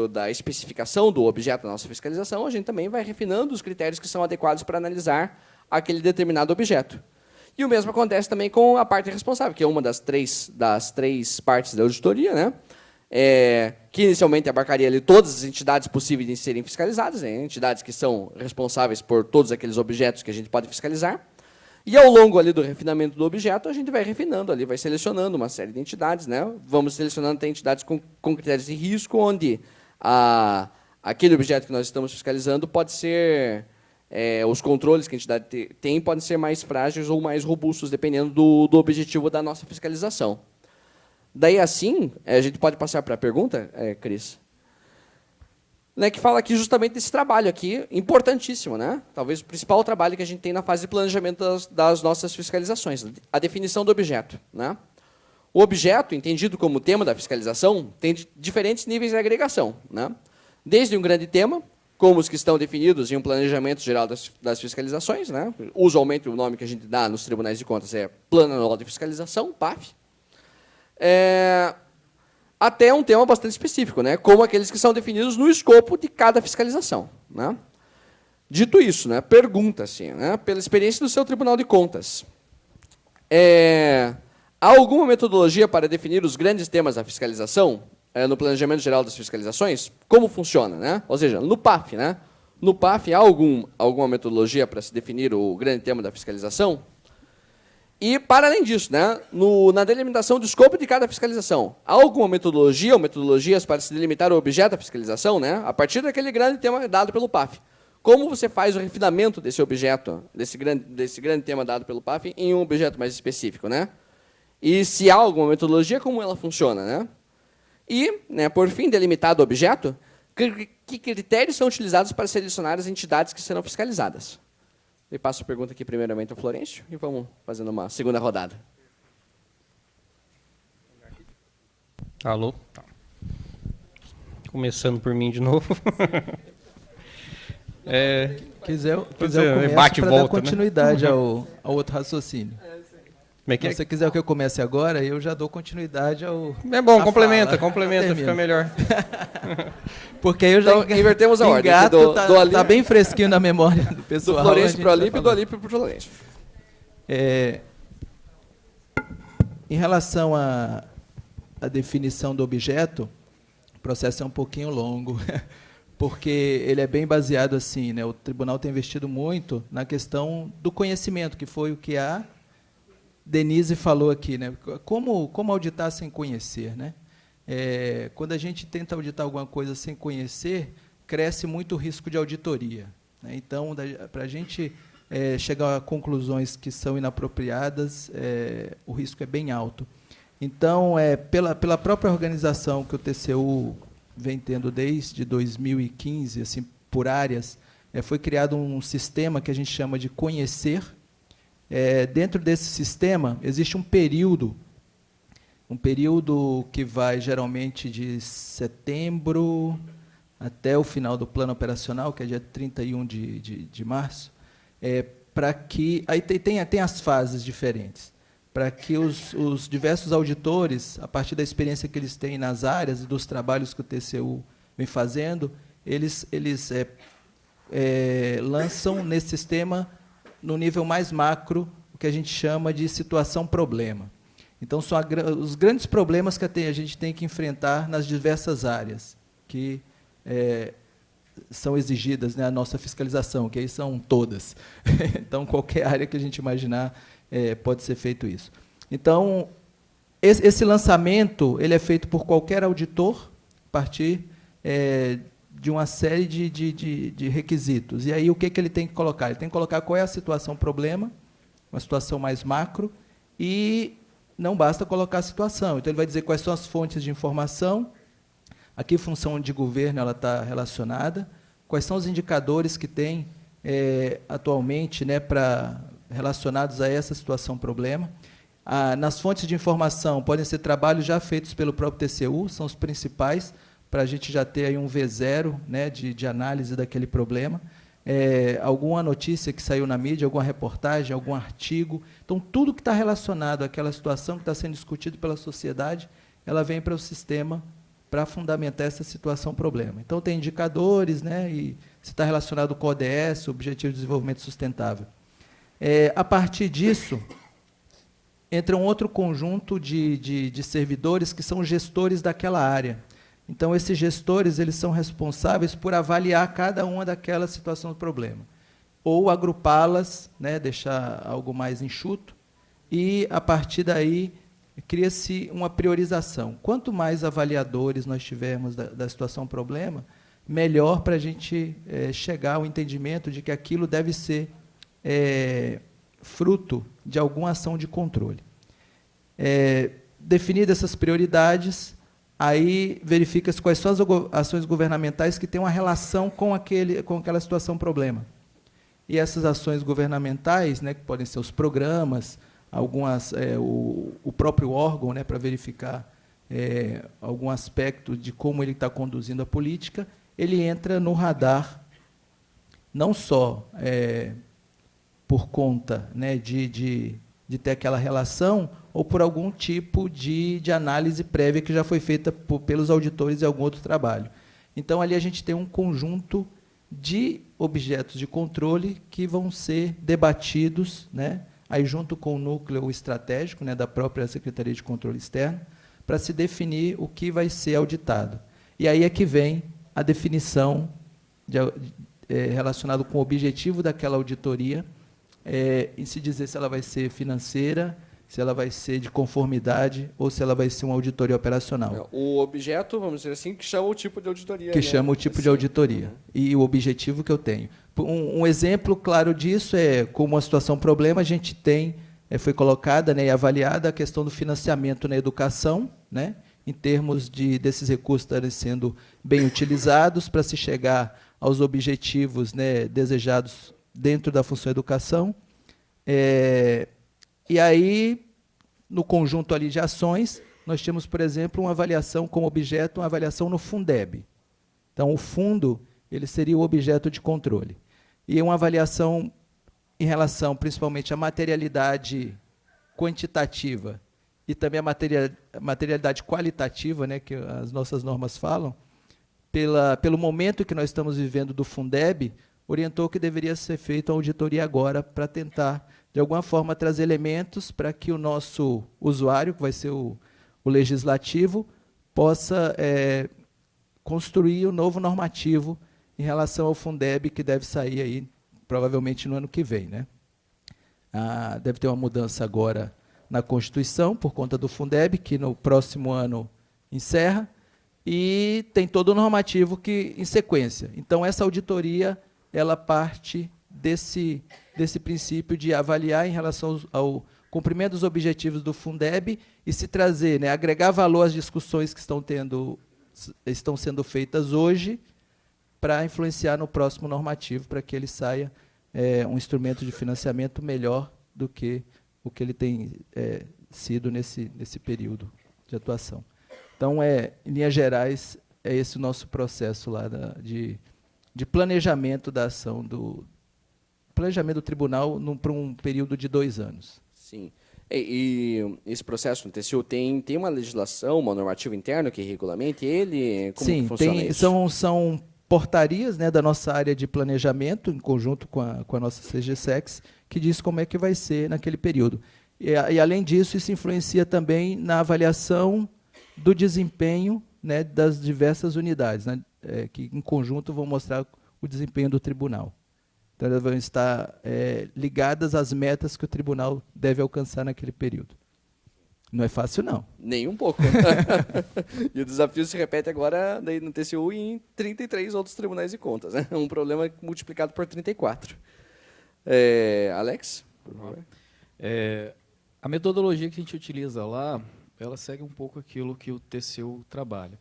da especificação do objeto da nossa fiscalização, a gente também vai refinando os critérios que são adequados para analisar aquele determinado objeto. E o mesmo acontece também com a parte responsável, que é uma das três partes da auditoria, né? Que inicialmente abarcaria ali todas as entidades possíveis de serem fiscalizadas, né? Entidades que são responsáveis por todos aqueles objetos que a gente pode fiscalizar. E ao longo ali do refinamento do objeto, a gente vai refinando ali, vai selecionando uma série de entidades, né? Vamos selecionando até entidades com critérios de risco, onde aquele objeto que nós estamos fiscalizando pode ser, os controles que a entidade tem podem ser mais frágeis ou mais robustos, dependendo do objetivo da nossa fiscalização. Daí, assim, a gente pode passar para a pergunta, Cris? Né, que fala aqui justamente desse trabalho aqui, importantíssimo, né? Talvez o principal trabalho que a gente tem na fase de planejamento das nossas fiscalizações, a definição do objeto, né? O objeto, entendido como tema da fiscalização, tem diferentes níveis de agregação, né? Desde um grande tema, como os que estão definidos em um planejamento geral das fiscalizações, né? Usualmente o nome que a gente dá nos tribunais de contas é Plano Anual de Fiscalização, PAF. Até um tema bastante específico, né, como aqueles que são definidos no escopo de cada fiscalização, né? Dito isso, né, pergunta assim, né, pela experiência do seu Tribunal de Contas, há alguma metodologia para definir os grandes temas da fiscalização no planejamento geral das fiscalizações? Como funciona, né? Ou seja, no PAF, né? No PAF há alguma metodologia para se definir o grande tema da fiscalização? E, para além disso, né, na delimitação do escopo de cada fiscalização, há alguma metodologia ou metodologias para se delimitar o objeto da fiscalização, né, a partir daquele grande tema dado pelo PAF? Como você faz o refinamento desse objeto, desse grande tema dado pelo PAF, em um objeto mais específico, né? E se há alguma metodologia, como ela funciona, né? E, né, por fim, delimitado o objeto, que critérios são utilizados para selecionar as entidades que serão fiscalizadas? Eu passo a pergunta aqui primeiramente ao Florencio e vamos fazendo uma segunda rodada. Alô? Tá. Começando por mim de novo. Quiser eu começo para dar continuidade, né, ao outro raciocínio. Se você quiser que eu comece agora, eu já dou continuidade ao... É bom, complementa, fica melhor. Porque aí eu já invertemos a ordem. Tá bem fresquinho na memória do pessoal. Do Florencio para o Alípio e do Alípio para o Florencio. Em relação à definição do objeto, o processo é um pouquinho longo, porque ele é bem baseado assim, né? O tribunal tem investido muito na questão do conhecimento, que foi o que a Denise falou aqui, né? Como auditar sem conhecer, né? Quando a gente tenta auditar alguma coisa sem conhecer, cresce muito o risco de auditoria, né? Então, para a gente chegar a conclusões que são inapropriadas, o risco é bem alto. Então, pela própria organização que o TCU vem tendo desde 2015, assim, por áreas, foi criado um sistema que a gente chama de conhecer Dentro desse sistema, existe um período que vai geralmente de setembro até o final do plano operacional, que é dia 31 de março, para que... Aí tem as fases diferentes, para que os diversos auditores, a partir da experiência que eles têm nas áreas e dos trabalhos que o TCU vem fazendo, eles lançam nesse sistema, no nível mais macro, o que a gente chama de situação-problema. Então, são os grandes problemas que a gente tem que enfrentar nas diversas áreas que são exigidas, né, a nossa fiscalização, que aí são todas. Então, qualquer área que a gente imaginar, pode ser feito isso. Então, esse lançamento ele é feito por qualquer auditor, a partir de uma série de requisitos. E aí, o que ele tem que colocar? Ele tem que colocar qual é a situação-problema, uma situação mais macro, e não basta colocar a situação. Então, ele vai dizer quais são as fontes de informação, aqui a função de governo ela está relacionada, quais são os indicadores que tem atualmente, né, relacionados a essa situação-problema. Nas fontes de informação, podem ser trabalhos já feitos pelo próprio TCU, são os principais, para a gente já ter aí um V0, né, de análise daquele problema. Alguma notícia que saiu na mídia, alguma reportagem, algum artigo. Então, tudo que está relacionado àquela situação que está sendo discutido pela sociedade, ela vem para o sistema para fundamentar essa situação-problema. Então, tem indicadores, né, e se está relacionado com o ODS, o Objetivo de Desenvolvimento Sustentável. A partir disso, entra um outro conjunto de servidores que são gestores daquela área. Então, esses gestores eles são responsáveis por avaliar cada uma daquelas situações do problema, ou agrupá-las, né, deixar algo mais enxuto, e, a partir daí, cria-se uma priorização. Quanto mais avaliadores nós tivermos da situação-problema, melhor para a gente chegar ao entendimento de que aquilo deve ser fruto de alguma ação de controle. Definidas essas prioridades, aí verifica-se quais são as ações governamentais que têm uma relação com aquela situação-problema. E essas ações governamentais, né, que podem ser os programas, o próprio órgão, né, para verificar algum aspecto de como ele está conduzindo a política, ele entra no radar, não só por conta, né, de ter aquela relação, ou por algum tipo de análise prévia que já foi feita pelos auditores em algum outro trabalho. Então, ali a gente tem um conjunto de objetos de controle que vão ser debatidos, né, aí junto com o núcleo estratégico, né, da própria Secretaria de Controle Externo, para se definir o que vai ser auditado. E aí é que vem a definição relacionada com o objetivo daquela auditoria, em se dizer se ela vai ser financeira, se ela vai ser de conformidade ou se ela vai ser uma auditoria operacional. O objeto, vamos dizer assim, que chama o tipo de auditoria. Que chama o tipo de auditoria. E o objetivo que eu tenho. Um exemplo claro disso é, como uma situação-problema, a gente tem, foi colocada, né, e avaliada a questão do financiamento na educação, né, em termos desses recursos estarem sendo bem utilizados para se chegar aos objetivos, né, desejados dentro da função educação. E aí, no conjunto ali de ações, nós temos, por exemplo, uma avaliação como objeto, uma avaliação no Fundeb. Então, o fundo ele seria o objeto de controle. E uma avaliação em relação, principalmente, à materialidade quantitativa e também a materialidade qualitativa, né, que as nossas normas falam, pelo momento que nós estamos vivendo do Fundeb, orientou que deveria ser feita a auditoria agora para tentar, de alguma forma, trazer elementos para que o nosso usuário, que vai ser o legislativo, possa construir o novo normativo em relação ao Fundeb, que deve sair aí, provavelmente no ano que vem, né? Deve ter uma mudança agora na Constituição, por conta do Fundeb, que no próximo ano encerra, e tem todo o normativo que em sequência. Então, essa auditoria ela parte desse princípio de avaliar em relação ao cumprimento dos objetivos do Fundeb e se trazer, né, agregar valor às discussões que estão sendo feitas hoje para influenciar no próximo normativo, para que ele saia um instrumento de financiamento melhor do que o que ele tem sido nesse período de atuação. Então, em linhas gerais, é esse o nosso processo lá de planejamento da ação planejamento do tribunal para um período de 2 anos. Sim. E esse processo no TCU tem uma legislação, uma normativa interna que regulamente ele? Como Sim, que funciona isso? são portarias, né, da nossa área de planejamento, em conjunto com a nossa CGSEX, que diz como é que vai ser naquele período. E além disso, isso influencia também na avaliação do desempenho, né, das diversas unidades, né, que em conjunto vão mostrar o desempenho do tribunal. Então, elas vão estar ligadas às metas que o tribunal deve alcançar naquele período. Não é fácil, não. Nem um pouco. E o desafio se repete agora no TCU e em 33 outros tribunais de contas. Né? Um problema multiplicado por 34. Alex? Por favor. A metodologia que a gente utiliza lá, ela segue um pouco aquilo que o TCU trabalha.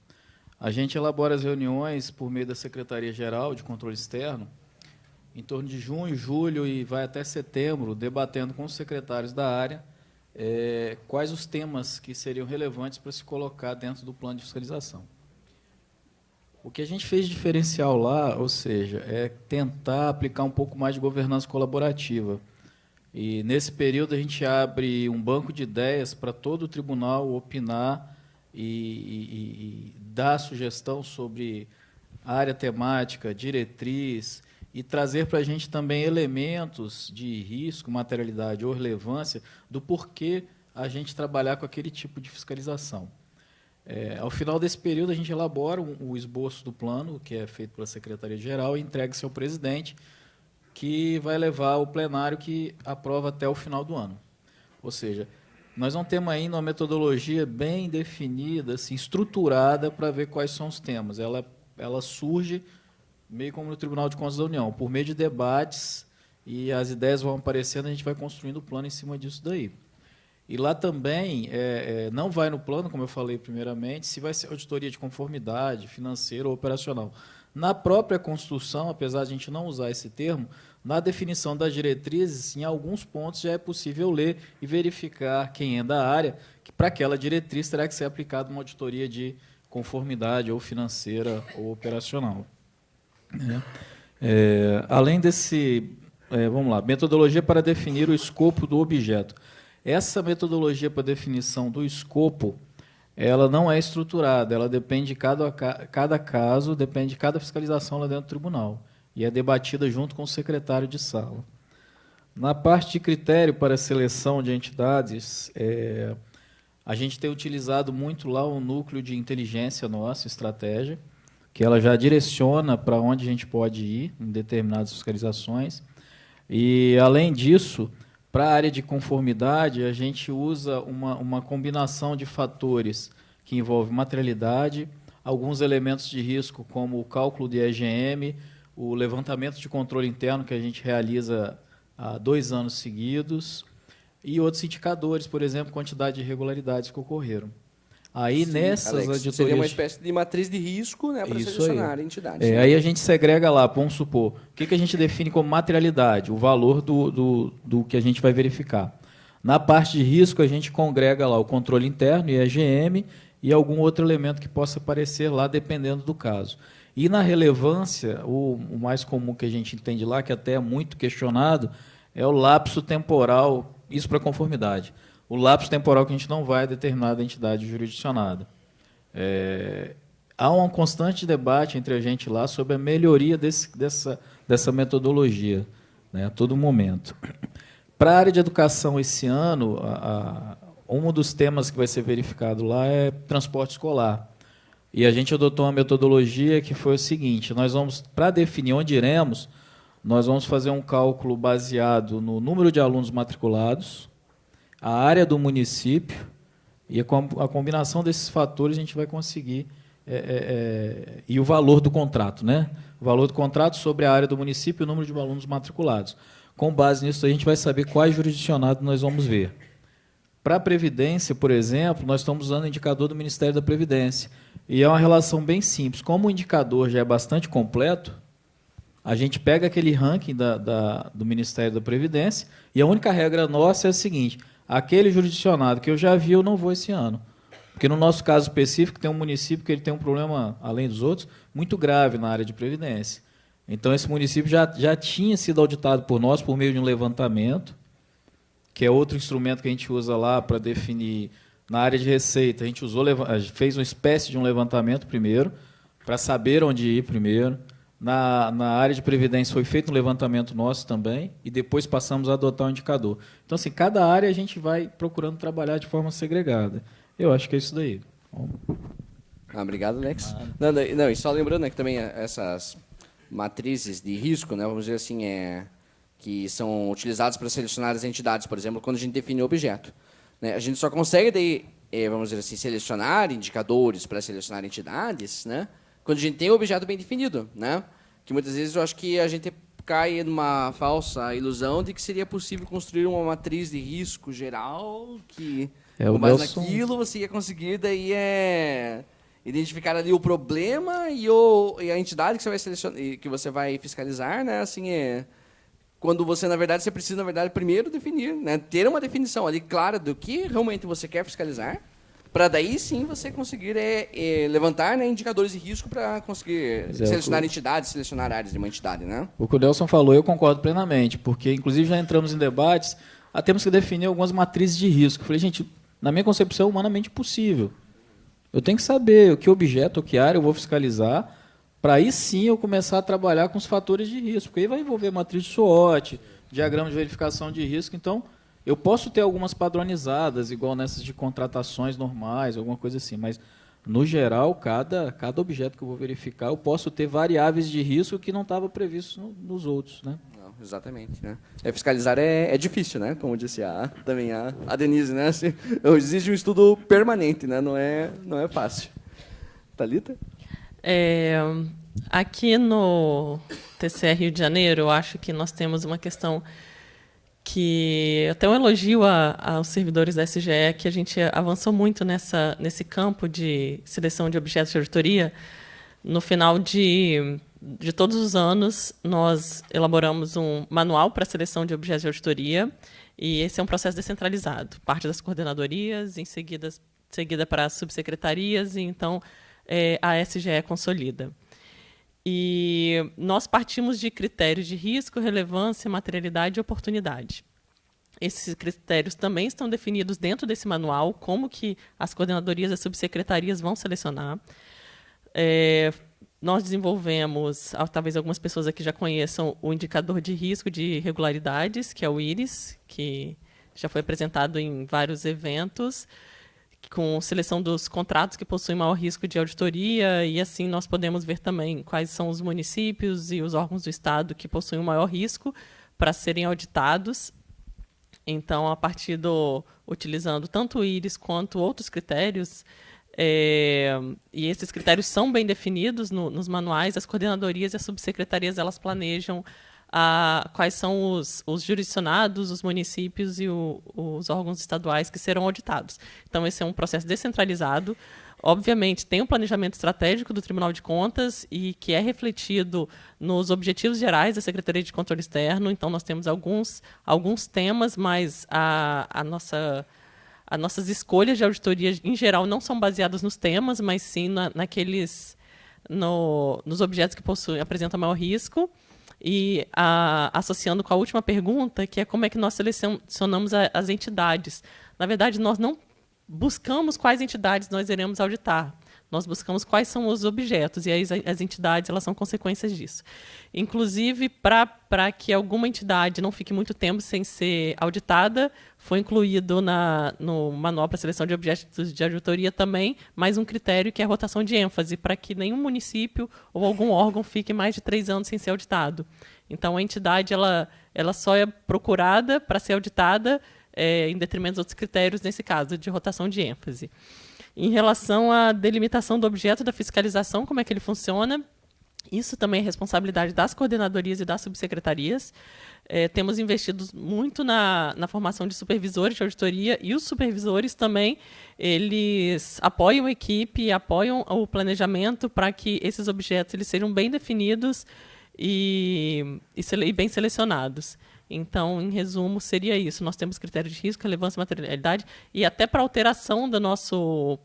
A gente elabora as reuniões por meio da Secretaria-Geral de Controle Externo, em torno de junho, julho e vai até setembro, debatendo com os secretários da área quais os temas que seriam relevantes para se colocar dentro do plano de fiscalização. O que a gente fez de diferencial lá, ou seja, é tentar aplicar um pouco mais de governança colaborativa. E, nesse período, a gente abre um banco de ideias para todo o tribunal opinar e dar sugestão sobre área temática, diretriz, e trazer para a gente também elementos de risco, materialidade ou relevância do porquê a gente trabalhar com aquele tipo de fiscalização. Ao final desse período, a gente elabora o esboço do plano, que é feito pela Secretaria-Geral, e entrega-se ao presidente, que vai levar ao plenário que aprova até o final do ano. Ou seja, nós não temos ainda uma metodologia bem definida, assim, estruturada, para ver quais são os temas. Ela surge meio como no Tribunal de Contas da União, por meio de debates, e as ideias vão aparecendo, a gente vai construindo o plano em cima disso daí. E lá também não vai no plano, como eu falei primeiramente, se vai ser auditoria de conformidade, financeira ou operacional. Na própria construção, apesar de a gente não usar esse termo, na definição das diretrizes, em alguns pontos já é possível ler e verificar quem é da área, que para aquela diretriz terá que ser aplicada uma auditoria de conformidade ou financeira ou operacional. Além desse, vamos lá, metodologia para definir o escopo do objeto. Essa metodologia para definição do escopo, ela não é estruturada, ela depende de cada caso, depende de cada fiscalização lá dentro do tribunal, e é debatida junto com o secretário de sala. Na parte de critério para seleção de entidades, a gente tem utilizado muito lá o núcleo de inteligência nossa, estratégia, que ela já direciona para onde a gente pode ir em determinadas fiscalizações. E, além disso, para a área de conformidade, a gente usa uma combinação de fatores que envolve materialidade, alguns elementos de risco, como o cálculo de EGM, o levantamento de controle interno, que a gente realiza há 2 anos seguidos, e outros indicadores, por exemplo, quantidade de irregularidades que ocorreram. Aí, sim, nessas Alex, auditorias... seria uma espécie de matriz de risco, né, para selecionar a entidade. Aí a gente segrega lá, vamos supor, o que a gente define como materialidade, o valor do que a gente vai verificar. Na parte de risco, a gente congrega lá o controle interno, EGM, e algum outro elemento que possa aparecer lá, dependendo do caso. E na relevância, o mais comum que a gente entende lá, que até é muito questionado, é o lapso temporal, isso para conformidade. O lapso temporal que a gente não vai a determinada entidade jurisdicionada. Há um constante debate entre a gente lá sobre a melhoria dessa metodologia, né, a todo momento. Para a área de educação esse ano, um dos temas que vai ser verificado lá é transporte escolar. E a gente adotou uma metodologia que foi o seguinte: nós vamos, para definir onde iremos, nós vamos fazer um cálculo baseado no número de alunos matriculados, a área do município, e a combinação desses fatores a gente vai conseguir, e o valor do contrato, né? O valor do contrato sobre a área do município e o número de alunos matriculados. Com base nisso, a gente vai saber quais jurisdicionados nós vamos ver. Para a Previdência, por exemplo, nós estamos usando o indicador do Ministério da Previdência, e é uma relação bem simples. Como o indicador já é bastante completo, A gente pega aquele ranking do Ministério da Previdência e a única regra nossa é a seguinte: aquele jurisdicionado que eu já vi, eu não vou esse ano. Porque no nosso caso específico tem um município que ele tem um problema, além dos outros, muito grave na área de Previdência. Então esse município já tinha sido auditado por nós por meio de um levantamento, que é outro instrumento que a gente usa lá para definir na área de receita. A gente fez uma espécie de um levantamento primeiro, para saber onde ir primeiro. Na área de previdência foi feito um levantamento nosso também, e depois passamos a adotar um indicador. Então, assim, cada área a gente vai procurando trabalhar de forma segregada. Eu acho que é isso daí. Obrigado, Alex. Não, e só lembrando, né, que também essas matrizes de risco, né, vamos dizer assim, que são utilizadas para selecionar as entidades, por exemplo, quando a gente define o objeto. Né, a gente só consegue, daí, vamos dizer assim, selecionar indicadores para selecionar entidades, né, quando a gente tem o objeto bem definido. Né, que muitas vezes eu acho que a gente cai numa falsa ilusão de que seria possível construir uma matriz de risco geral que, com base naquilo, você ia conseguir daí, identificar ali o problema e a entidade que você vai selecionar, que você vai fiscalizar, né? Assim, quando você, na verdade, você precisa, na verdade, primeiro definir, né? Ter uma definição ali clara do que realmente você quer fiscalizar, para daí sim você conseguir levantar, né, indicadores de risco para conseguir selecionar entidades, selecionar áreas de uma entidade, né? O que o Nelson falou, eu concordo plenamente, porque inclusive já entramos em debates, temos que definir algumas matrizes de risco. Eu falei, gente, na minha concepção, é humanamente possível. Eu tenho que saber que objeto, que área eu vou fiscalizar, para aí sim eu começar a trabalhar com os fatores de risco, porque aí vai envolver matriz de SWOT, diagrama de verificação de risco. Então, eu posso ter algumas padronizadas, igual nessas de contratações normais, alguma coisa assim, mas, no geral, cada objeto que eu vou verificar, eu posso ter variáveis de risco que não estavam previstos nos outros. Né? Não, exatamente. Né? Fiscalizar é difícil, né? Como disse também a Denise, né? Assim, exige um estudo permanente, né? Não é fácil. Thalita? Aqui no TCE Rio de Janeiro, eu acho que nós temos uma questão que até um elogio aos servidores da SGE, que a gente avançou muito nesse campo de seleção de objetos de auditoria. No final de todos os anos, nós elaboramos um manual para a seleção de objetos de auditoria, e esse é um processo descentralizado. Parte das coordenadorias, em seguida para as subsecretarias, e então a SGE consolida. E nós partimos de critérios de risco, relevância, materialidade e oportunidade. Esses critérios também estão definidos dentro desse manual, como que as coordenadorias e as subsecretarias vão selecionar. Nós desenvolvemos, talvez algumas pessoas aqui já conheçam, o indicador de risco de irregularidades, que é o IRIS, que já foi apresentado em vários eventos, com seleção dos contratos que possuem maior risco de auditoria, e assim nós podemos ver também quais são os municípios e os órgãos do Estado que possuem o maior risco para serem auditados. Então, utilizando tanto o IRIS quanto outros critérios, e esses critérios são bem definidos nos manuais, as coordenadorias e as subsecretarias elas planejam quais são os jurisdicionados, os municípios e os órgãos estaduais que serão auditados. Então, esse é um processo descentralizado. Obviamente, tem um planejamento estratégico do Tribunal de Contas e que é refletido nos objetivos gerais da Secretaria de Controle Externo. Então, nós temos alguns temas, mas as nossas escolhas de auditoria, em geral, não são baseadas nos temas, mas sim nos objetos que apresentam maior risco. E associando com a última pergunta, que é como é que nós selecionamos as entidades. Na verdade, nós não buscamos quais entidades nós iremos auditar. Nós buscamos quais são os objetos, e as entidades elas são consequências disso. Inclusive, para que alguma entidade não fique muito tempo sem ser auditada, foi incluído no Manual para a Seleção de Objetos de Auditoria também mais um critério, que é a rotação de ênfase, para que nenhum município ou algum órgão fique mais de 3 anos sem ser auditado. Então, a entidade ela só é procurada para ser auditada em detrimento dos outros critérios, nesse caso, de rotação de ênfase. Em relação à delimitação do objeto da fiscalização, como é que ele funciona, isso também é responsabilidade das coordenadorias e das subsecretarias. Temos investido muito na formação de supervisores de auditoria, e os supervisores também eles apoiam a equipe, apoiam o planejamento para que esses objetos eles sejam bem definidos e bem selecionados. Então, em resumo, seria isso. Nós temos critérios de risco, relevância e materialidade, e até para alteração do nosso...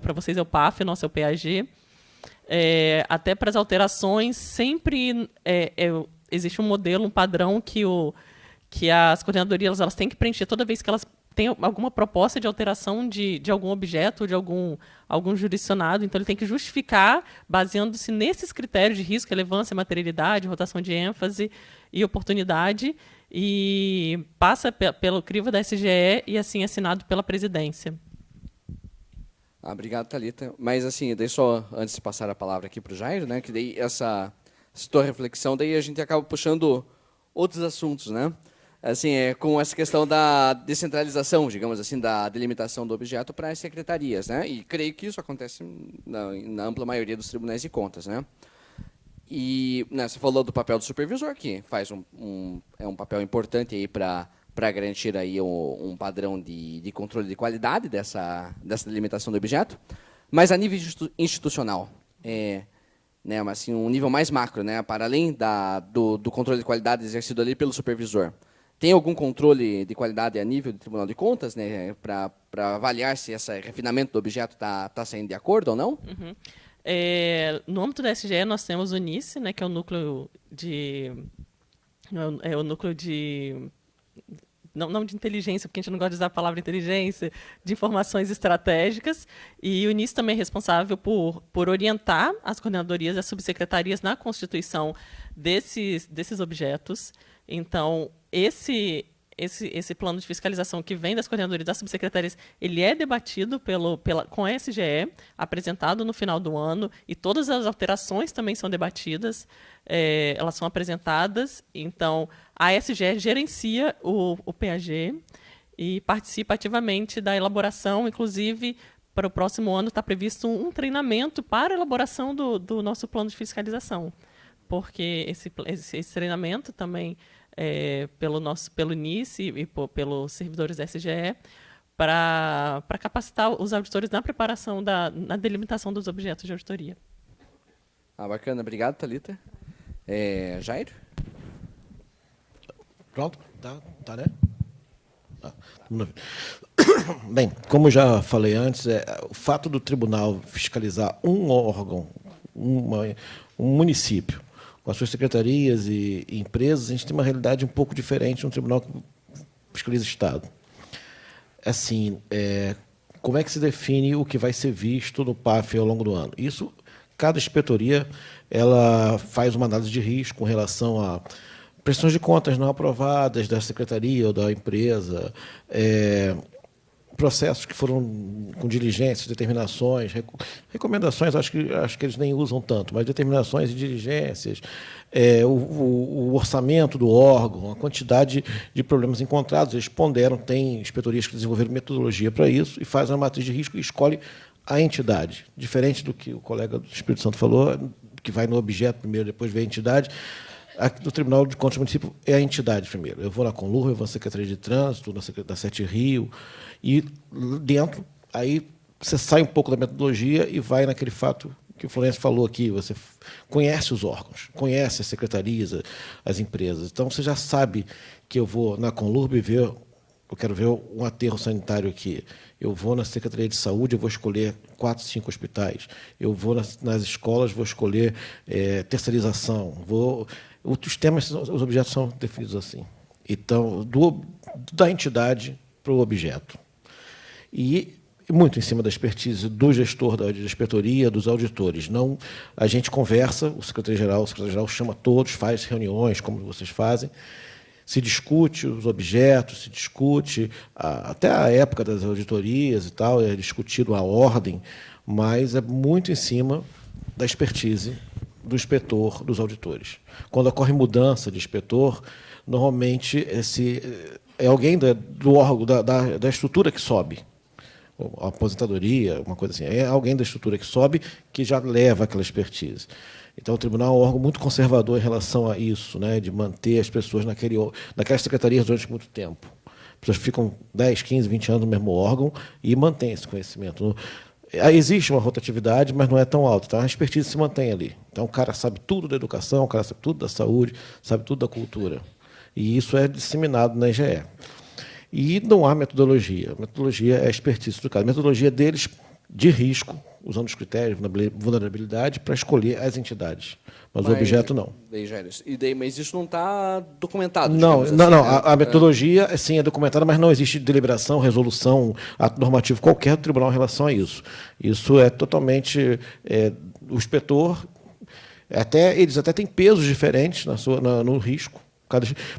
Para vocês é o PAF, nosso é o PAG. Até para as alterações, sempre existe um modelo, um padrão que as coordenadorias elas têm que preencher toda vez que elas têm alguma proposta de alteração de algum objeto ou de algum jurisdicionado. Então, ele tem que justificar, baseando-se nesses critérios de risco, relevância, materialidade, rotação de ênfase e oportunidade, e passa pelo crivo da SGE e assim assinado pela presidência. Obrigado, Thalita. Mas, assim, daí só antes de passar a palavra aqui para o Jairo, né, que daí essa tua reflexão, daí a gente acaba puxando outros assuntos, né? Assim, com essa questão da descentralização, digamos assim, da delimitação do objeto para as secretarias, né? E creio que isso acontece na ampla maioria dos tribunais de contas, né? E você falou do papel do supervisor, que faz um papel importante aí para garantir aí um padrão de controle de qualidade dessa delimitação do objeto, mas a nível institucional, né, mas, assim, um nível mais macro, né, para além do controle de qualidade exercido ali pelo supervisor. Tem algum controle de qualidade a nível do Tribunal de Contas, né, para avaliar se esse refinamento do objeto está saindo de acordo ou não? Uhum. No âmbito da SGE, nós temos o NICE, né, que é o núcleo de... Não de inteligência, porque a gente não gosta de usar a palavra inteligência, de informações estratégicas. E o NICE também é responsável por orientar as coordenadorias e as subsecretarias na constituição desses objetos. Então, esse plano de fiscalização que vem das coordenadorias das subsecretarias, ele é debatido com a SGE, apresentado no final do ano, e todas as alterações também são debatidas, elas são apresentadas. Então, a SGE gerencia o PAG e participa ativamente da elaboração. Inclusive, para o próximo ano está previsto um treinamento para a elaboração do nosso plano de fiscalização, porque esse treinamento também pelo NICE e pelos servidores da SGE, para capacitar os auditores na preparação na delimitação dos objetos de auditoria. Bacana, obrigado, Thalita. Jairo? Pronto? Tá, né? Bem, como já falei antes, o fato do tribunal fiscalizar um órgão, um município, com as suas secretarias e empresas, a gente tem uma realidade um pouco diferente no tribunal que fiscaliza o Estado. Assim, como é que se define o que vai ser visto no PAF ao longo do ano? Isso, cada inspetoria ela faz uma análise de risco com relação a prestações de contas não aprovadas da secretaria ou da empresa, processos que foram com diligências, determinações, recomendações, acho que eles nem usam tanto, mas determinações e diligências, o orçamento do órgão, a quantidade de problemas encontrados. Eles ponderam, tem inspetorias que desenvolveram metodologia para isso e fazem uma matriz de risco e escolhe a entidade. Diferente do que o colega do Espírito Santo falou, que vai no objeto primeiro, depois vê a entidade. Aqui do Tribunal de Contas do Município é a entidade primeiro. Eu vou na Conlur, eu vou na Secretaria de Trânsito, da Sete Rio, e dentro, aí você sai um pouco da metodologia e vai naquele fato que o Florencio falou aqui. Você conhece os órgãos, conhece as secretarias, as empresas. Então, você já sabe que eu vou na Conlur ver, eu quero ver um aterro sanitário aqui. Eu vou na Secretaria de Saúde, eu vou escolher 4, 5 hospitais. Eu vou nas escolas, vou escolher terceirização. Os temas, os objetos são definidos assim. Então, da entidade para o objeto. E muito em cima da expertise do gestor da inspetoria, dos auditores. Não, a gente conversa, o secretário-geral chama todos, faz reuniões, como vocês fazem, se discute os objetos, se discute até a época das auditorias e tal, é discutido a ordem, mas é muito em cima da expertise do inspetor, dos auditores. Quando ocorre mudança de inspetor, normalmente é alguém do órgão, da estrutura que sobe. A aposentadoria, uma coisa assim. É alguém da estrutura que sobe que já leva aquela expertise. Então, o tribunal é um órgão muito conservador em relação a isso, né, de manter as pessoas naquelas secretarias durante muito tempo. As pessoas ficam 10, 15, 20 anos no mesmo órgão e mantêm esse conhecimento. Existe uma rotatividade, mas não é tão alta. Então, a expertise se mantém ali. Então, o cara sabe tudo da educação, o cara sabe tudo da saúde, sabe tudo da cultura. E isso é disseminado na IGE. E não há metodologia. A metodologia é a expertise do cara. A metodologia deles, de risco, usando os critérios de vulnerabilidade, para escolher as entidades. Mas o objeto não. Mas isso não está documentado? Não, assim, não. Né? A metodologia, sim, é documentada, mas não existe deliberação, resolução, ato normativo qualquer do tribunal em relação a isso. Isso é totalmente... o inspetor, eles até têm pesos diferentes no risco.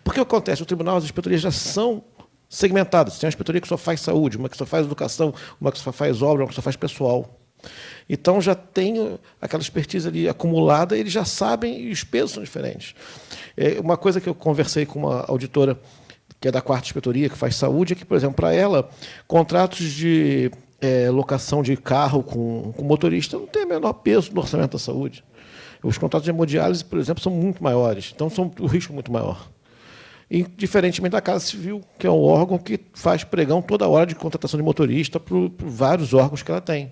Porque o que acontece? O tribunal, as inspetorias já são segmentadas. Tem uma inspetoria que só faz saúde, uma que só faz educação, uma que só faz obra, uma que só faz pessoal. Então, já tem aquela expertise ali acumulada, eles já sabem e os pesos são diferentes. Uma coisa que eu conversei com uma auditora, que é da 4ª Inspetoria, que faz saúde, é que, por exemplo, para ela, contratos de locação de carro com motorista não tem o menor peso no orçamento da saúde. Os contratos de hemodiálise, por exemplo, são muito maiores, então o risco é muito maior. E, diferentemente da Casa Civil, que é um órgão que faz pregão toda hora de contratação de motorista para vários órgãos que ela tem.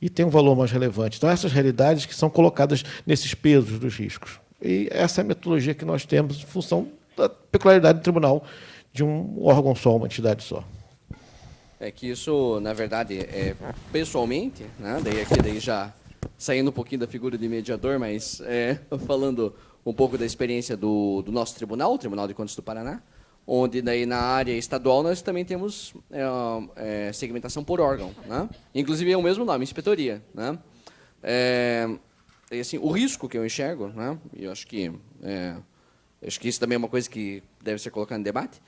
E tem um valor mais relevante. Então, essas realidades que são colocadas nesses pesos dos riscos. E essa é a metodologia que nós temos em função da peculiaridade do tribunal de um órgão só, uma entidade só. É que isso, na verdade, pessoalmente, né? daí já saindo um pouquinho da figura de mediador, mas falando um pouco da experiência do nosso tribunal, o Tribunal de Contas do Paraná, onde daí na área estadual nós também temos segmentação por órgão, né? Inclusive é o mesmo nome, inspetoria, né? E assim, o risco que eu enxergo, né? E eu acho que isso também é uma coisa que deve ser colocada em debate,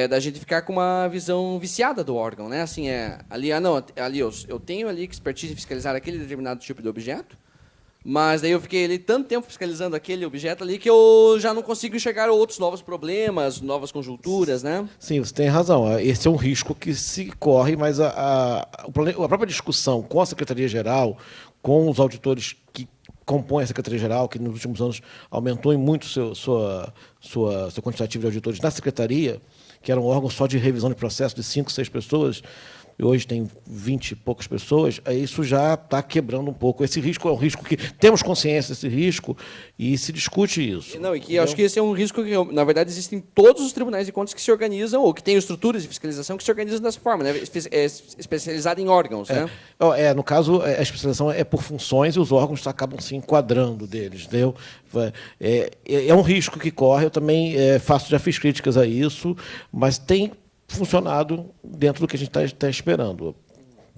da gente ficar com uma visão viciada do órgão, né? Assim, ali eu tenho ali expertise em fiscalizar aquele determinado tipo de objeto, mas daí eu fiquei ali tanto tempo fiscalizando aquele objeto ali que eu já não consigo enxergar outros novos problemas, novas conjunturas, né? Sim, você tem razão. Esse é um risco que se corre, mas a própria discussão com a Secretaria-Geral, com os auditores que compõem a Secretaria-Geral, que nos últimos anos aumentou em muito seu quantitativo de auditores na Secretaria, que era um órgão só de revisão de processo de 5, 6 pessoas, e hoje tem 20 e poucas pessoas, isso já está quebrando um pouco. Esse risco é um risco que temos consciência desse risco e se discute isso. Não, e que eu acho que esse é um risco que, na verdade, existem todos os tribunais de contas que se organizam, ou que têm estruturas de fiscalização que se organizam dessa forma, né? Especializado em órgãos, né? No caso, a especialização é por funções e os órgãos acabam se enquadrando deles, entendeu? É um risco que corre, eu também já fiz críticas a isso, mas tem funcionado dentro do que a gente está esperando.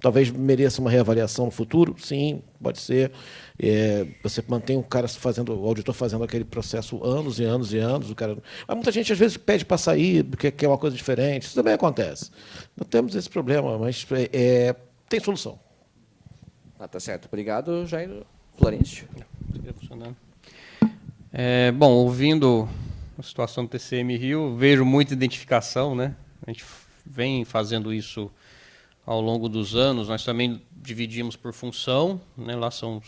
Talvez mereça uma reavaliação no futuro, sim, pode ser. Você mantém o auditor fazendo aquele processo anos e anos e anos. Mas muita gente, às vezes, pede para sair, porque quer uma coisa diferente. Isso também acontece. Não temos esse problema, mas tem solução. Tá certo. Obrigado, Jair. Florencio. Bom, ouvindo a situação do TCM Rio, vejo muita identificação, né? A gente vem fazendo isso ao longo dos anos. Nós também dividimos por função, né? Lá são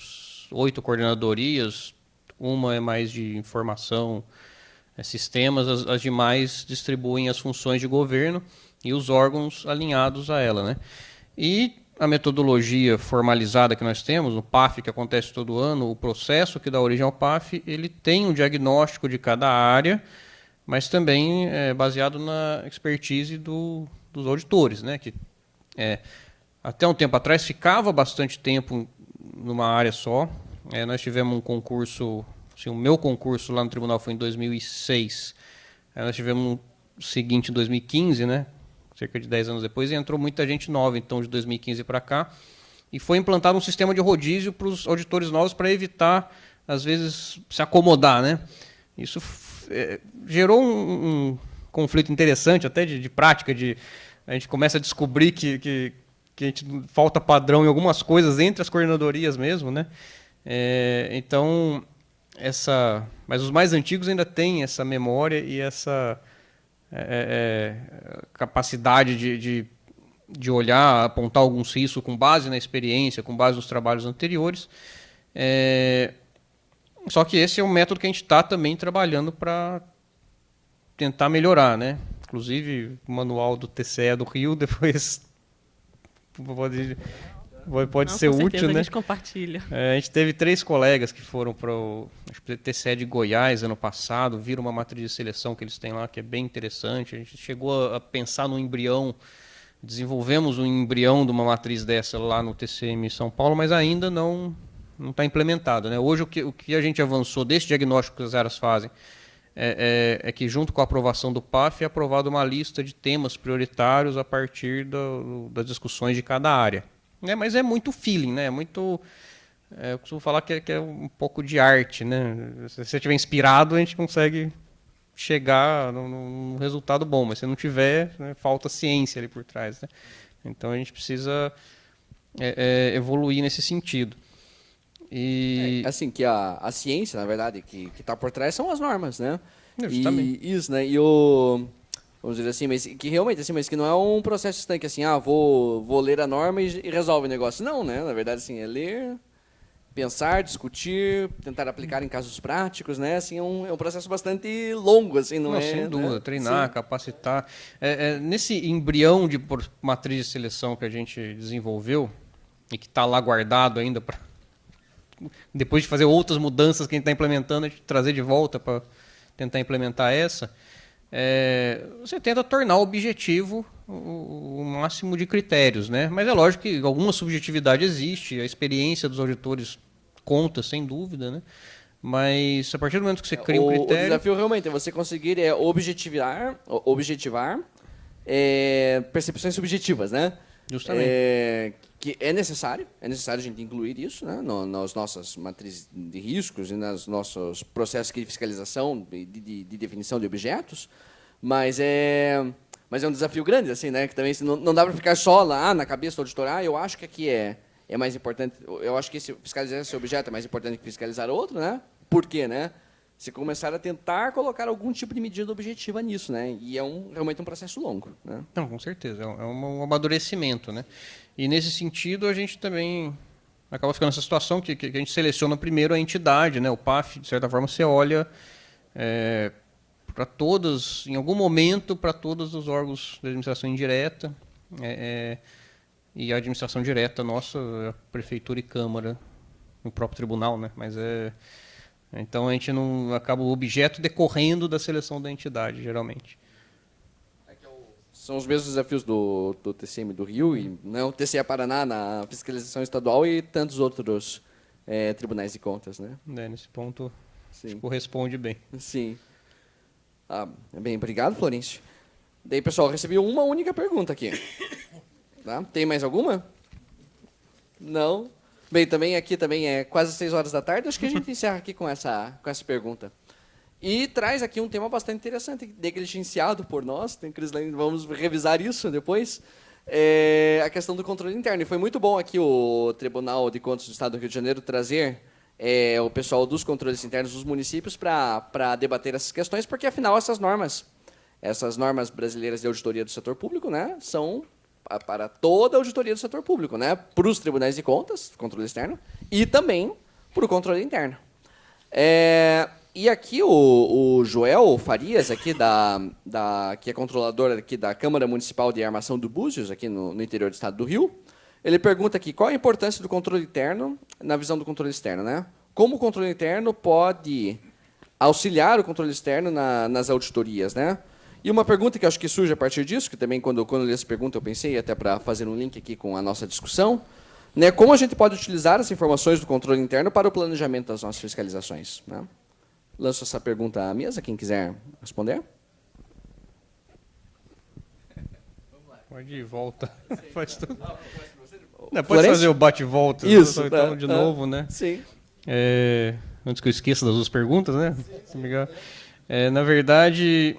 8 coordenadorias, uma é mais de informação, sistemas, as demais distribuem as funções de governo e os órgãos alinhados a ela, né? E a metodologia formalizada que nós temos, o PAF que acontece todo ano, o processo que dá origem ao PAF, ele tem um diagnóstico de cada área, mas também é baseado na expertise dos auditores, né? Que até um tempo atrás ficava bastante tempo numa área só. Nós tivemos um concurso, assim, o meu concurso lá no tribunal foi em 2006. Nós tivemos o seguinte em 2015, né? Cerca de 10 anos depois, e entrou muita gente nova, então, de 2015 para cá, e foi implantado um sistema de rodízio para os auditores novos para evitar, às vezes, se acomodar, né? Isso gerou um conflito interessante, até de prática, a gente começa a descobrir que a gente falta padrão em algumas coisas entre as coordenadorias mesmo, né? Então, mas os mais antigos ainda têm essa memória e essa capacidade de olhar, apontar alguns riscos com base na experiência, com base nos trabalhos anteriores. Só que esse é um método que a gente está também trabalhando para tentar melhorar, né? Inclusive, o manual do TCE do Rio, depois pode pode ser com útil, certeza, né? A gente compartilha. A gente teve 3 colegas que foram para o TCE de Goiás ano passado, viram uma matriz de seleção que eles têm lá, que é bem interessante. A gente chegou a pensar no embrião, desenvolvemos um embrião de uma matriz dessa lá no TCM em São Paulo, mas ainda não está implementado, né? Hoje, o que a gente avançou desse diagnóstico que as áreas fazem é que, junto com a aprovação do PAF, é aprovada uma lista de temas prioritários a partir das discussões de cada área. Mas é muito feeling, né? Eu costumo falar que é um pouco de arte, né? Se você estiver inspirado, a gente consegue chegar num resultado bom, mas se não tiver, né, falta ciência ali por trás, né? Então a gente precisa evoluir nesse sentido. Assim, que a ciência, na verdade, que está por trás são as normas, né? Justamente. E isso, né? Vamos dizer assim, mas que realmente, assim, mas que não é um processo estanque, assim, vou ler a norma e resolve o negócio. Não, né? Na verdade, assim, é ler, pensar, discutir, tentar aplicar em casos práticos, né? Assim, é um processo bastante longo, assim, não é? Sem dúvida, né? treinar, capacitar. Nesse embrião de matriz de seleção que a gente desenvolveu e que está lá guardado ainda para depois de fazer outras mudanças que a gente está implementando, a gente trazer de volta para tentar implementar essa, você tenta tornar objetivo o máximo de critérios, né? Mas é lógico que alguma subjetividade existe, a experiência dos auditores conta, sem dúvida, né? Mas a partir do momento que você cria um critério... O desafio realmente é você conseguir objetivar percepções subjetivas, né? Justamente. Que é necessário a gente incluir isso, né, nas nossas matrizes de riscos e nos nossos processos de fiscalização, de definição de objetos, mas é um desafio grande, assim, né, que também não dá para ficar só lá na cabeça do auditor, eu acho que aqui é mais importante, eu acho que fiscalizar esse objeto é mais importante que fiscalizar outro, né? Por quê, né? Se começar a tentar colocar algum tipo de medida objetiva nisso, né? E é realmente um processo longo, né? Não, com certeza, é um amadurecimento, né? E nesse sentido a gente também acaba ficando nessa situação que a gente seleciona primeiro a entidade, né? O PAF, de certa forma, você olha para todas, em algum momento, para todos os órgãos de administração indireta, e a administração direta nossa, a prefeitura e câmara, o próprio tribunal, né? Mas então a gente não acaba o objeto decorrendo da seleção da entidade, geralmente. São os mesmos desafios do TCM do Rio e o TCE Paraná na fiscalização estadual e tantos outros tribunais de contas, né? Nesse ponto, Sim. Corresponde bem. Sim. Bem, obrigado, Florencio. Daí, pessoal, recebi uma única pergunta aqui. Tá? Tem mais alguma? Não? Bem, aqui também é quase 6 horas da tarde, acho que a gente encerra aqui com essa pergunta. E traz aqui um tema bastante interessante, negligenciado por nós, vamos revisar isso depois, a questão do controle interno. E foi muito bom aqui o Tribunal de Contas do Estado do Rio de Janeiro trazer o pessoal dos controles internos dos municípios para debater essas questões, porque, afinal, essas normas brasileiras de auditoria do setor público, né, são para toda a auditoria do setor público, né, para os tribunais de contas, controle externo, e também para o controle interno. E aqui o Joel Farias, aqui que é controlador aqui da Câmara Municipal de Armação do Búzios, aqui no interior do estado do Rio, ele pergunta aqui qual a importância do controle interno na visão do controle externo, né? Como o controle interno pode auxiliar o controle externo nas auditorias, né? E uma pergunta que eu acho que surge a partir disso, que também quando eu li essa pergunta eu pensei até para fazer um link aqui com a nossa discussão, né? Como a gente pode utilizar as informações do controle interno para o planejamento das nossas fiscalizações, né? Lanço essa pergunta à mesa, quem quiser responder. Pode ir e volta. Pode fazer o bate-volta. Isso. Então, de novo, né? Sim. Antes que eu esqueça das duas perguntas, né? Na verdade,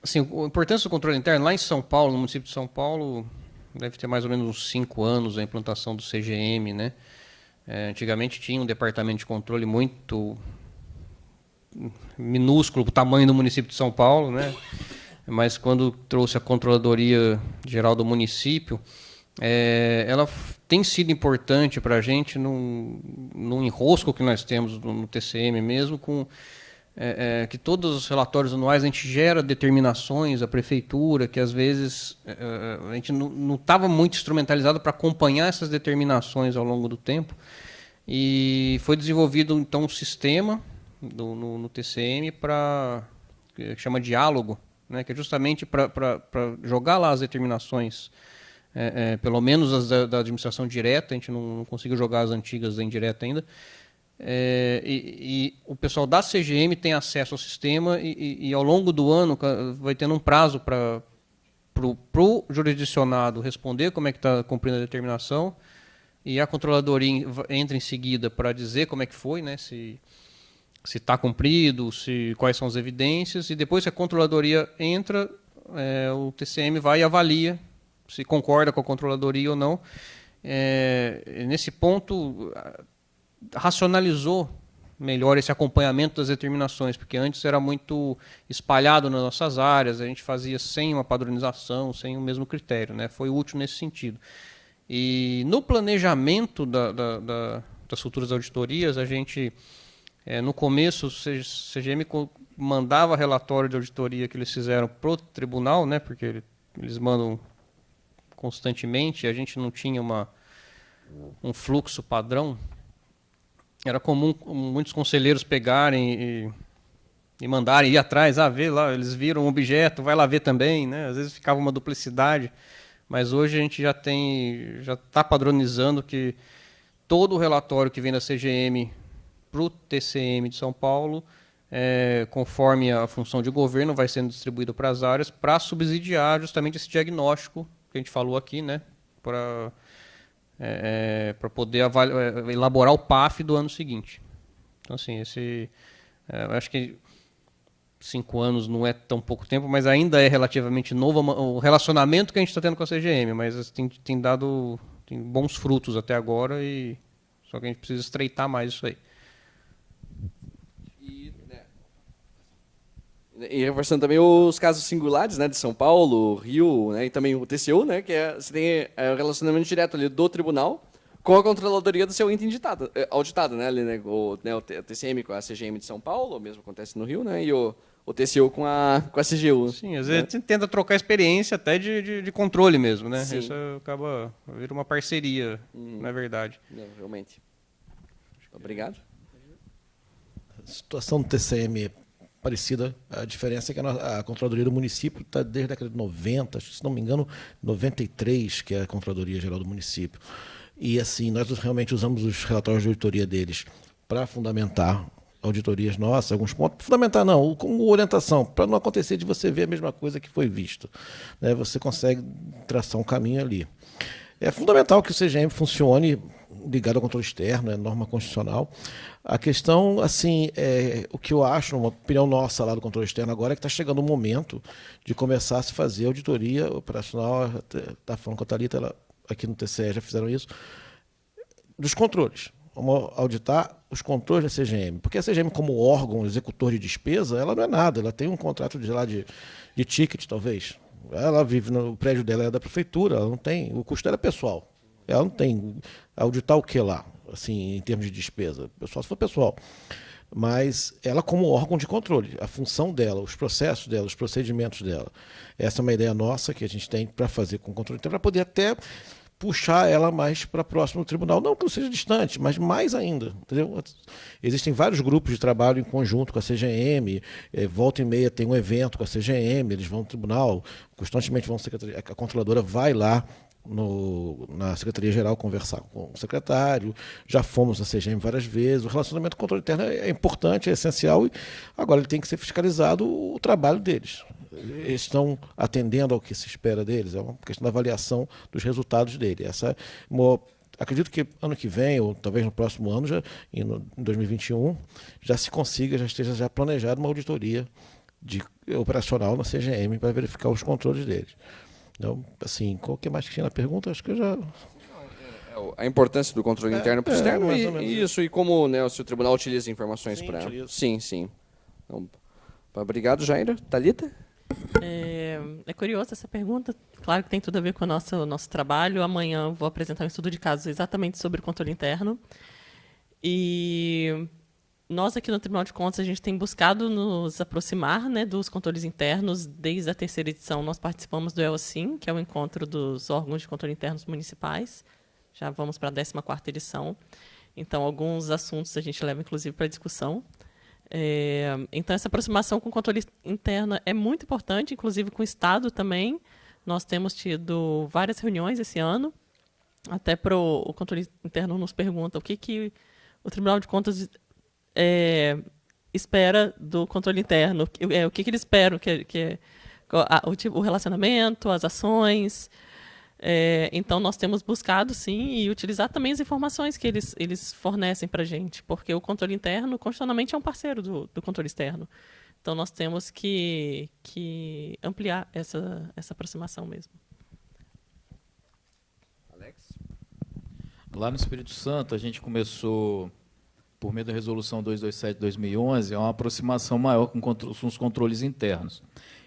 assim, a importância do controle interno, lá em São Paulo, no município de São Paulo, deve ter mais ou menos uns 5 anos a implantação do CGM, né? Antigamente tinha um departamento de controle muito minúsculo, o tamanho do município de São Paulo, né? Mas quando trouxe a Controladoria Geral do município, ela tem sido importante para a gente num enrosco que nós temos no TCM mesmo, com que todos os relatórios anuais a gente gera determinações, a prefeitura, que às vezes a gente não estava muito instrumentalizado para acompanhar essas determinações ao longo do tempo. E foi desenvolvido, então, um sistema no TCM que chama diálogo, né, que é justamente para jogar lá as determinações, pelo menos as da administração direta, a gente não conseguiu jogar as antigas da indireta ainda, e o pessoal da CGM tem acesso ao sistema e ao longo do ano vai tendo um prazo para o jurisdicionado responder como é que está cumprindo a determinação, e a controladoria entra em seguida para dizer como é que foi, né, se está cumprido, quais são as evidências, e depois que a controladoria entra, o TCM vai e avalia se concorda com a controladoria ou não. Nesse ponto, racionalizou melhor esse acompanhamento das determinações, porque antes era muito espalhado nas nossas áreas, a gente fazia sem uma padronização, sem o mesmo critério, né? Foi útil nesse sentido. E no planejamento das futuras auditorias, a gente, no começo, o CGM mandava relatório de auditoria que eles fizeram para o tribunal, né? Porque eles mandam constantemente, a gente não tinha um fluxo padrão. Era comum muitos conselheiros pegarem e mandarem, ir atrás, ver lá, eles viram um objeto, vai lá ver também, né? Às vezes ficava uma duplicidade, mas hoje a gente já está padronizando que todo o relatório que vem da CGM para o TCM de São Paulo, conforme a função de governo, vai sendo distribuído para as áreas para subsidiar justamente esse diagnóstico que a gente falou aqui, né? Para poder elaborar o PAF do ano seguinte. Então, assim, eu acho que 5 anos não é tão pouco tempo, mas ainda é relativamente novo o relacionamento que a gente está tendo com a CGM, mas tem dado bons frutos até agora, só que a gente precisa estreitar mais isso aí. E reforçando também os casos singulares, né, de São Paulo, Rio, né, e também o TCU, né, que você tem o relacionamento direto ali do tribunal com a controladoria do seu ente auditado, né, ali, né, o TCM com a CGM de São Paulo, o mesmo acontece no Rio, né, e o TCU com a CGU. Sim, às vezes você tenta trocar experiência até de controle mesmo, né? Sim. Isso acaba vira uma parceria, na verdade. Não, realmente. Obrigado. A situação do TCM é parecida. A diferença é que a Controladoria do Município está desde a década de 90, se não me engano, 93, que é a Controladoria Geral do Município. E assim, nós realmente usamos os relatórios de auditoria deles para fundamentar auditorias nossas, alguns pontos. Fundamentar não, como orientação, para não acontecer de você ver a mesma coisa que foi visto, né? Você consegue traçar um caminho ali. É fundamental que o CGM funcione ligado ao controle externo, é norma constitucional. A questão, assim, o que eu acho, uma opinião nossa lá do controle externo agora, é que está chegando o momento de começar a se fazer auditoria operacional. Está falando com a Thalita, aqui no TCE já fizeram isso, dos controles. Vamos auditar os controles da CGM. Porque a CGM, como órgão executor de despesa, ela não é nada. Ela tem um contrato de ticket, talvez. Ela vive no prédio dela, é da prefeitura, ela não tem. O custo dela é pessoal. Ela não tem. Auditar o que lá, assim, em termos de despesa? Só se for pessoal. Mas ela, como órgão de controle, a função dela, os processos dela, os procedimentos dela. Essa é uma ideia nossa que a gente tem para fazer com o controle interno, para poder até puxar ela mais para próximo do tribunal. Não que não seja distante, mas mais ainda. Entendeu? Existem vários grupos de trabalho em conjunto com a CGM, volta e meia tem um evento com a CGM, eles vão ao tribunal, constantemente vão à secretaria, a controladora vai lá na Secretaria-Geral conversar com o secretário, já fomos na CGM várias vezes, o relacionamento com o controle interno é importante, é essencial, e agora ele tem que ser fiscalizado o trabalho deles. Eles estão atendendo ao que se espera deles, é uma questão da avaliação dos resultados dele. Acredito que ano que vem, ou talvez no próximo ano, em 2021, já se consiga, já esteja já planejada uma auditoria operacional na CGM para verificar os controles deles. Então, assim, qual que mais que tinha na pergunta? Acho que eu já... A importância do controle interno para o externo e como, né, se o tribunal utiliza informações para... Sim. Então, obrigado, Jair. Thalita? É curiosa essa pergunta. Claro que tem tudo a ver com o nosso trabalho. Amanhã vou apresentar um estudo de casos exatamente sobre o controle interno. E nós aqui no Tribunal de Contas, a gente tem buscado nos aproximar, né, dos controles internos. Desde a 3ª edição, nós participamos do EOSIM, que é o encontro dos órgãos de controle internos municipais. Já vamos para a 14ª edição. Então, alguns assuntos a gente leva, inclusive, para discussão. Então, essa aproximação com o controle interno é muito importante, inclusive com o Estado também. Nós temos tido várias reuniões esse ano. Até o controle interno nos pergunta o que o Tribunal de Contas espera do controle interno, o que eles esperam, o relacionamento, as ações. Então, nós temos buscado, sim, e utilizar também as informações que eles fornecem para a gente, porque o controle interno, constitucionalmente, é um parceiro do controle externo. Então, nós temos que ampliar essa aproximação mesmo. Alex? Lá no Espírito Santo, a gente começou, por meio da Resolução 227/2011, uma aproximação maior com os controles internos.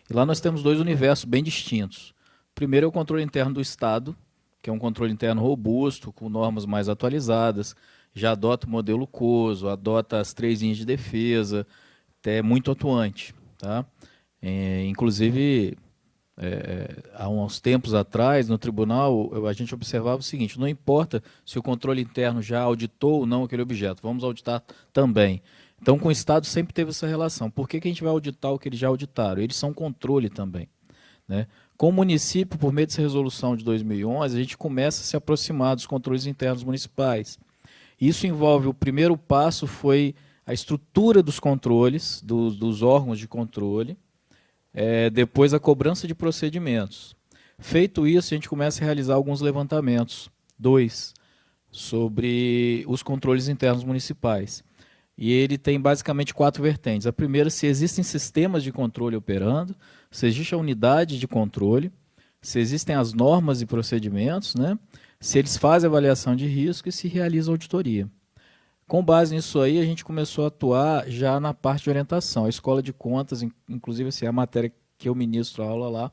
E lá nós temos 2 universos bem distintos. O primeiro é o controle interno do Estado, que é um controle interno robusto, com normas mais atualizadas, já adota o modelo COSO, adota as 3 linhas de defesa, até muito atuante. Tá? Inclusive, há uns tempos atrás, no tribunal, a gente observava o seguinte: não importa se o controle interno já auditou ou não aquele objeto, vamos auditar também. Então, com o Estado sempre teve essa relação. Por que a gente vai auditar o que eles já auditaram? Eles são controle também. Né? Com o município, por meio dessa resolução de 2011, a gente começa a se aproximar dos controles internos municipais. Isso envolve, o primeiro passo foi a estrutura dos controles, dos órgãos de controle, depois a cobrança de procedimentos. Feito isso, a gente começa a realizar alguns levantamentos, 2, sobre os controles internos municipais. E ele tem basicamente 4 vertentes. A primeira, se existem sistemas de controle operando, se existe a unidade de controle, se existem as normas e procedimentos, né? Se eles fazem avaliação de risco e se realiza auditoria. Com base nisso aí, a gente começou a atuar já na parte de orientação. A Escola de Contas, inclusive assim, a matéria que eu ministro a aula lá,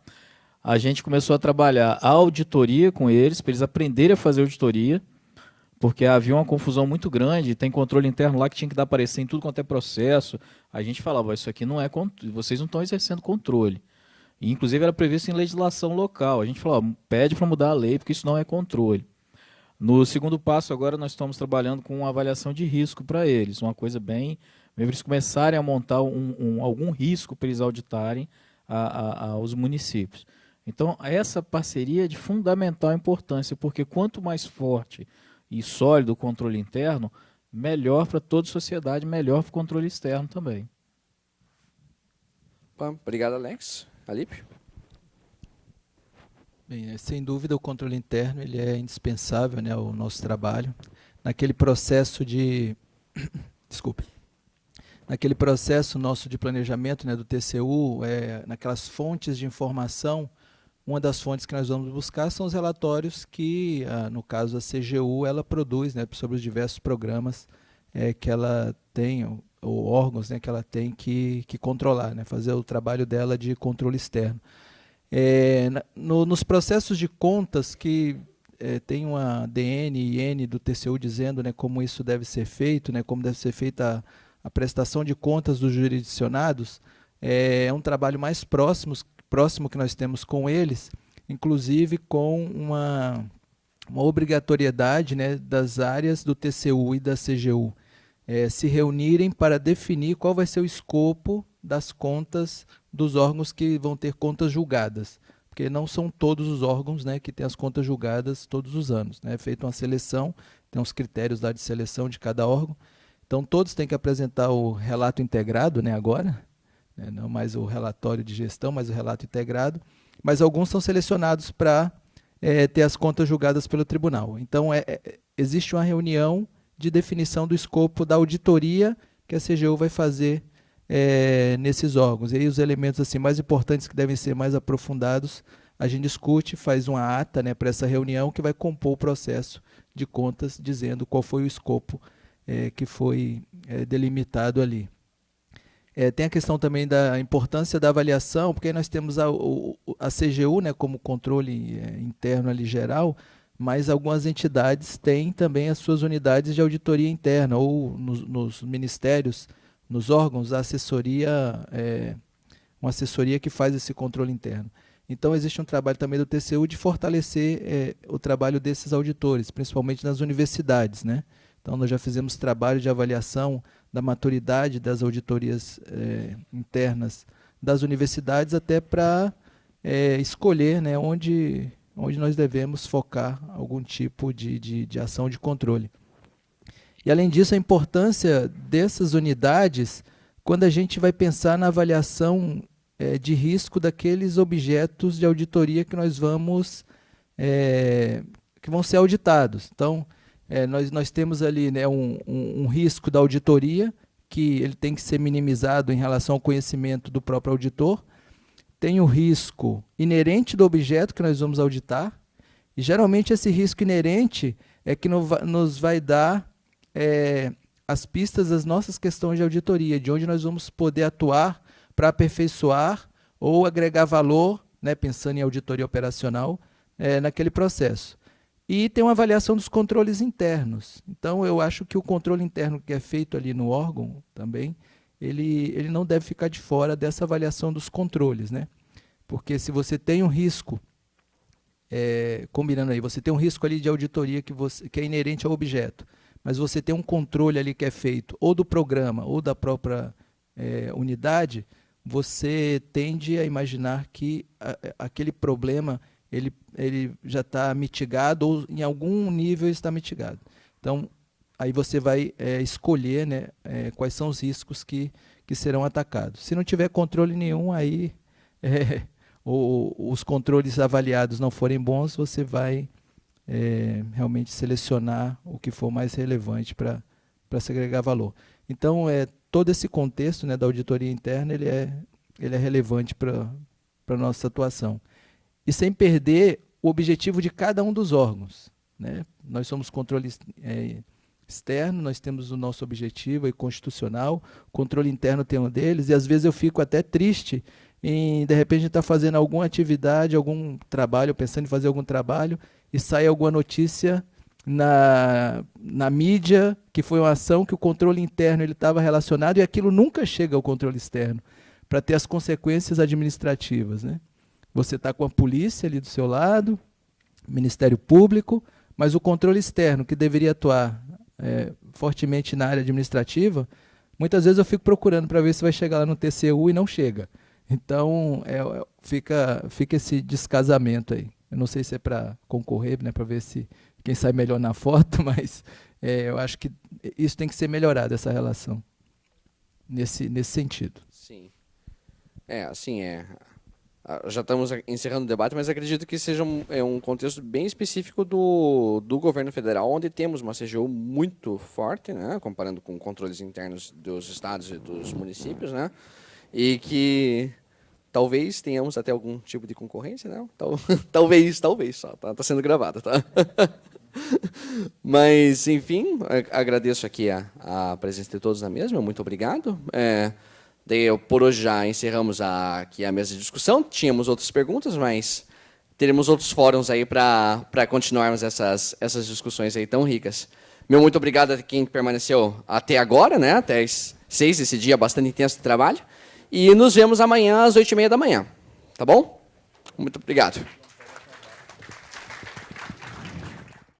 a gente começou a trabalhar a auditoria com eles, para eles aprenderem a fazer auditoria, porque havia uma confusão muito grande, tem controle interno lá que tinha que dar parecer em tudo quanto é processo. A gente falava, isso aqui não é, vocês não estão exercendo controle. E, inclusive, era previsto em legislação local. A gente falava, pede para mudar a lei, porque isso não é controle. No segundo passo, agora, nós estamos trabalhando com uma avaliação de risco para eles, uma coisa bem... eles começarem a montar algum risco para eles auditarem aos municípios. Então, essa parceria é de fundamental importância, porque quanto mais forte e sólido o controle interno, melhor para toda a sociedade, melhor para o controle externo também. Obrigado, Alex. Alípio? Bem, sem dúvida o controle interno ele é indispensável, né, ao nosso trabalho. Naquele processo de... Desculpe. Naquele processo nosso de planejamento, né, do TCU, naquelas fontes de informação, uma das fontes que nós vamos buscar são os relatórios que, no caso a CGU, ela produz, né, sobre os diversos programas que ela tem, ou órgãos, né, que ela tem que controlar, né, fazer o trabalho dela de controle externo. Nos processos de contas que tem uma DN e IN do TCU dizendo, né, como isso deve ser feito, né, como deve ser feita a prestação de contas dos jurisdicionados, é um trabalho mais próximo que nós temos com eles, inclusive com uma obrigatoriedade, né, das áreas do TCU e da CGU se reunirem para definir qual vai ser o escopo das contas dos órgãos que vão ter contas julgadas, porque não são todos os órgãos, né, que têm as contas julgadas todos os anos. É feita uma seleção, tem uns critérios lá de seleção de cada órgão, então todos têm que apresentar o relato integrado, né, agora, não mais o relatório de gestão, mas o relato integrado, mas alguns são selecionados para ter as contas julgadas pelo tribunal. Então, existe uma reunião de definição do escopo da auditoria que a CGU vai fazer nesses órgãos. E aí os elementos assim, mais importantes que devem ser mais aprofundados, a gente discute, faz uma ata, né, para essa reunião que vai compor o processo de contas, dizendo qual foi o escopo que foi delimitado ali. Tem a questão também da importância da avaliação, porque aí nós temos a CGU, né, como controle interno ali geral, mas algumas entidades têm também as suas unidades de auditoria interna, ou nos ministérios, nos órgãos, a assessoria, uma assessoria que faz esse controle interno. Então, existe um trabalho também do TCU de fortalecer o trabalho desses auditores, principalmente nas universidades, né? Então, nós já fizemos trabalho de avaliação da maturidade das auditorias internas das universidades, até para escolher, né, onde nós devemos focar algum tipo de ação de controle. E, além disso, a importância dessas unidades quando a gente vai pensar na avaliação de risco daqueles objetos de auditoria que nós vamos, que vão ser auditados. Então, nós temos ali, né, um risco da auditoria, que ele tem que ser minimizado em relação ao conhecimento do próprio auditor. Tem o risco inerente do objeto que nós vamos auditar, e geralmente esse risco inerente é que nos vai dar as pistas das nossas questões de auditoria, de onde nós vamos poder atuar para aperfeiçoar ou agregar valor, né, pensando em auditoria operacional, naquele processo. E tem uma avaliação dos controles internos. Então, eu acho que o controle interno que é feito ali no órgão também, ele não deve ficar de fora dessa avaliação dos controles, né? Porque se você tem um risco, combinando aí, você tem um risco ali de auditoria que é inerente ao objeto, mas você tem um controle ali que é feito ou do programa ou da própria unidade, você tende a imaginar que aquele problema ele já está mitigado ou em algum nível está mitigado. Então, aí você vai escolher, né, quais são os riscos que serão atacados. Se não tiver controle nenhum, aí os controles avaliados não forem bons, você vai realmente selecionar o que for mais relevante para segregar valor. Então, todo esse contexto, né, da auditoria interna, ele é relevante para a nossa atuação. E sem perder o objetivo de cada um dos órgãos, né? Nós somos controle externo, nós temos o nosso objetivo constitucional, o controle interno tem um deles, e às vezes eu fico até triste em, de repente, estar fazendo alguma atividade, algum trabalho, pensando em fazer algum trabalho, e sai alguma notícia na mídia, que foi uma ação que o controle interno estava relacionado, e aquilo nunca chega ao controle externo, para ter as consequências administrativas, né? Você está com a polícia ali do seu lado, Ministério Público, mas o controle externo, que deveria atuar fortemente na área administrativa, muitas vezes eu fico procurando para ver se vai chegar lá no TCU e não chega. Então, fica esse descasamento aí. Eu não sei se é para concorrer, né, para ver quem sai melhor na foto, mas eu acho que isso tem que ser melhorado, essa relação, nesse sentido. Sim. Já estamos encerrando o debate, mas acredito que seja um contexto bem específico do governo federal, onde temos uma CGU muito forte, né, comparando com controles internos dos estados e dos municípios, né, e que talvez tenhamos até algum tipo de concorrência, né? Talvez só, tá sendo gravado, tá? Mas, enfim, agradeço aqui a presença de todos na mesa, muito obrigado. Por hoje já encerramos aqui a mesa de discussão. Tínhamos outras perguntas, mas teremos outros fóruns aí para continuarmos essas discussões aí tão ricas. Muito obrigado a quem permaneceu até agora, né? Até as 6, esse dia bastante intenso de trabalho. E nos vemos amanhã às 8h30 da manhã. Tá bom? Muito obrigado.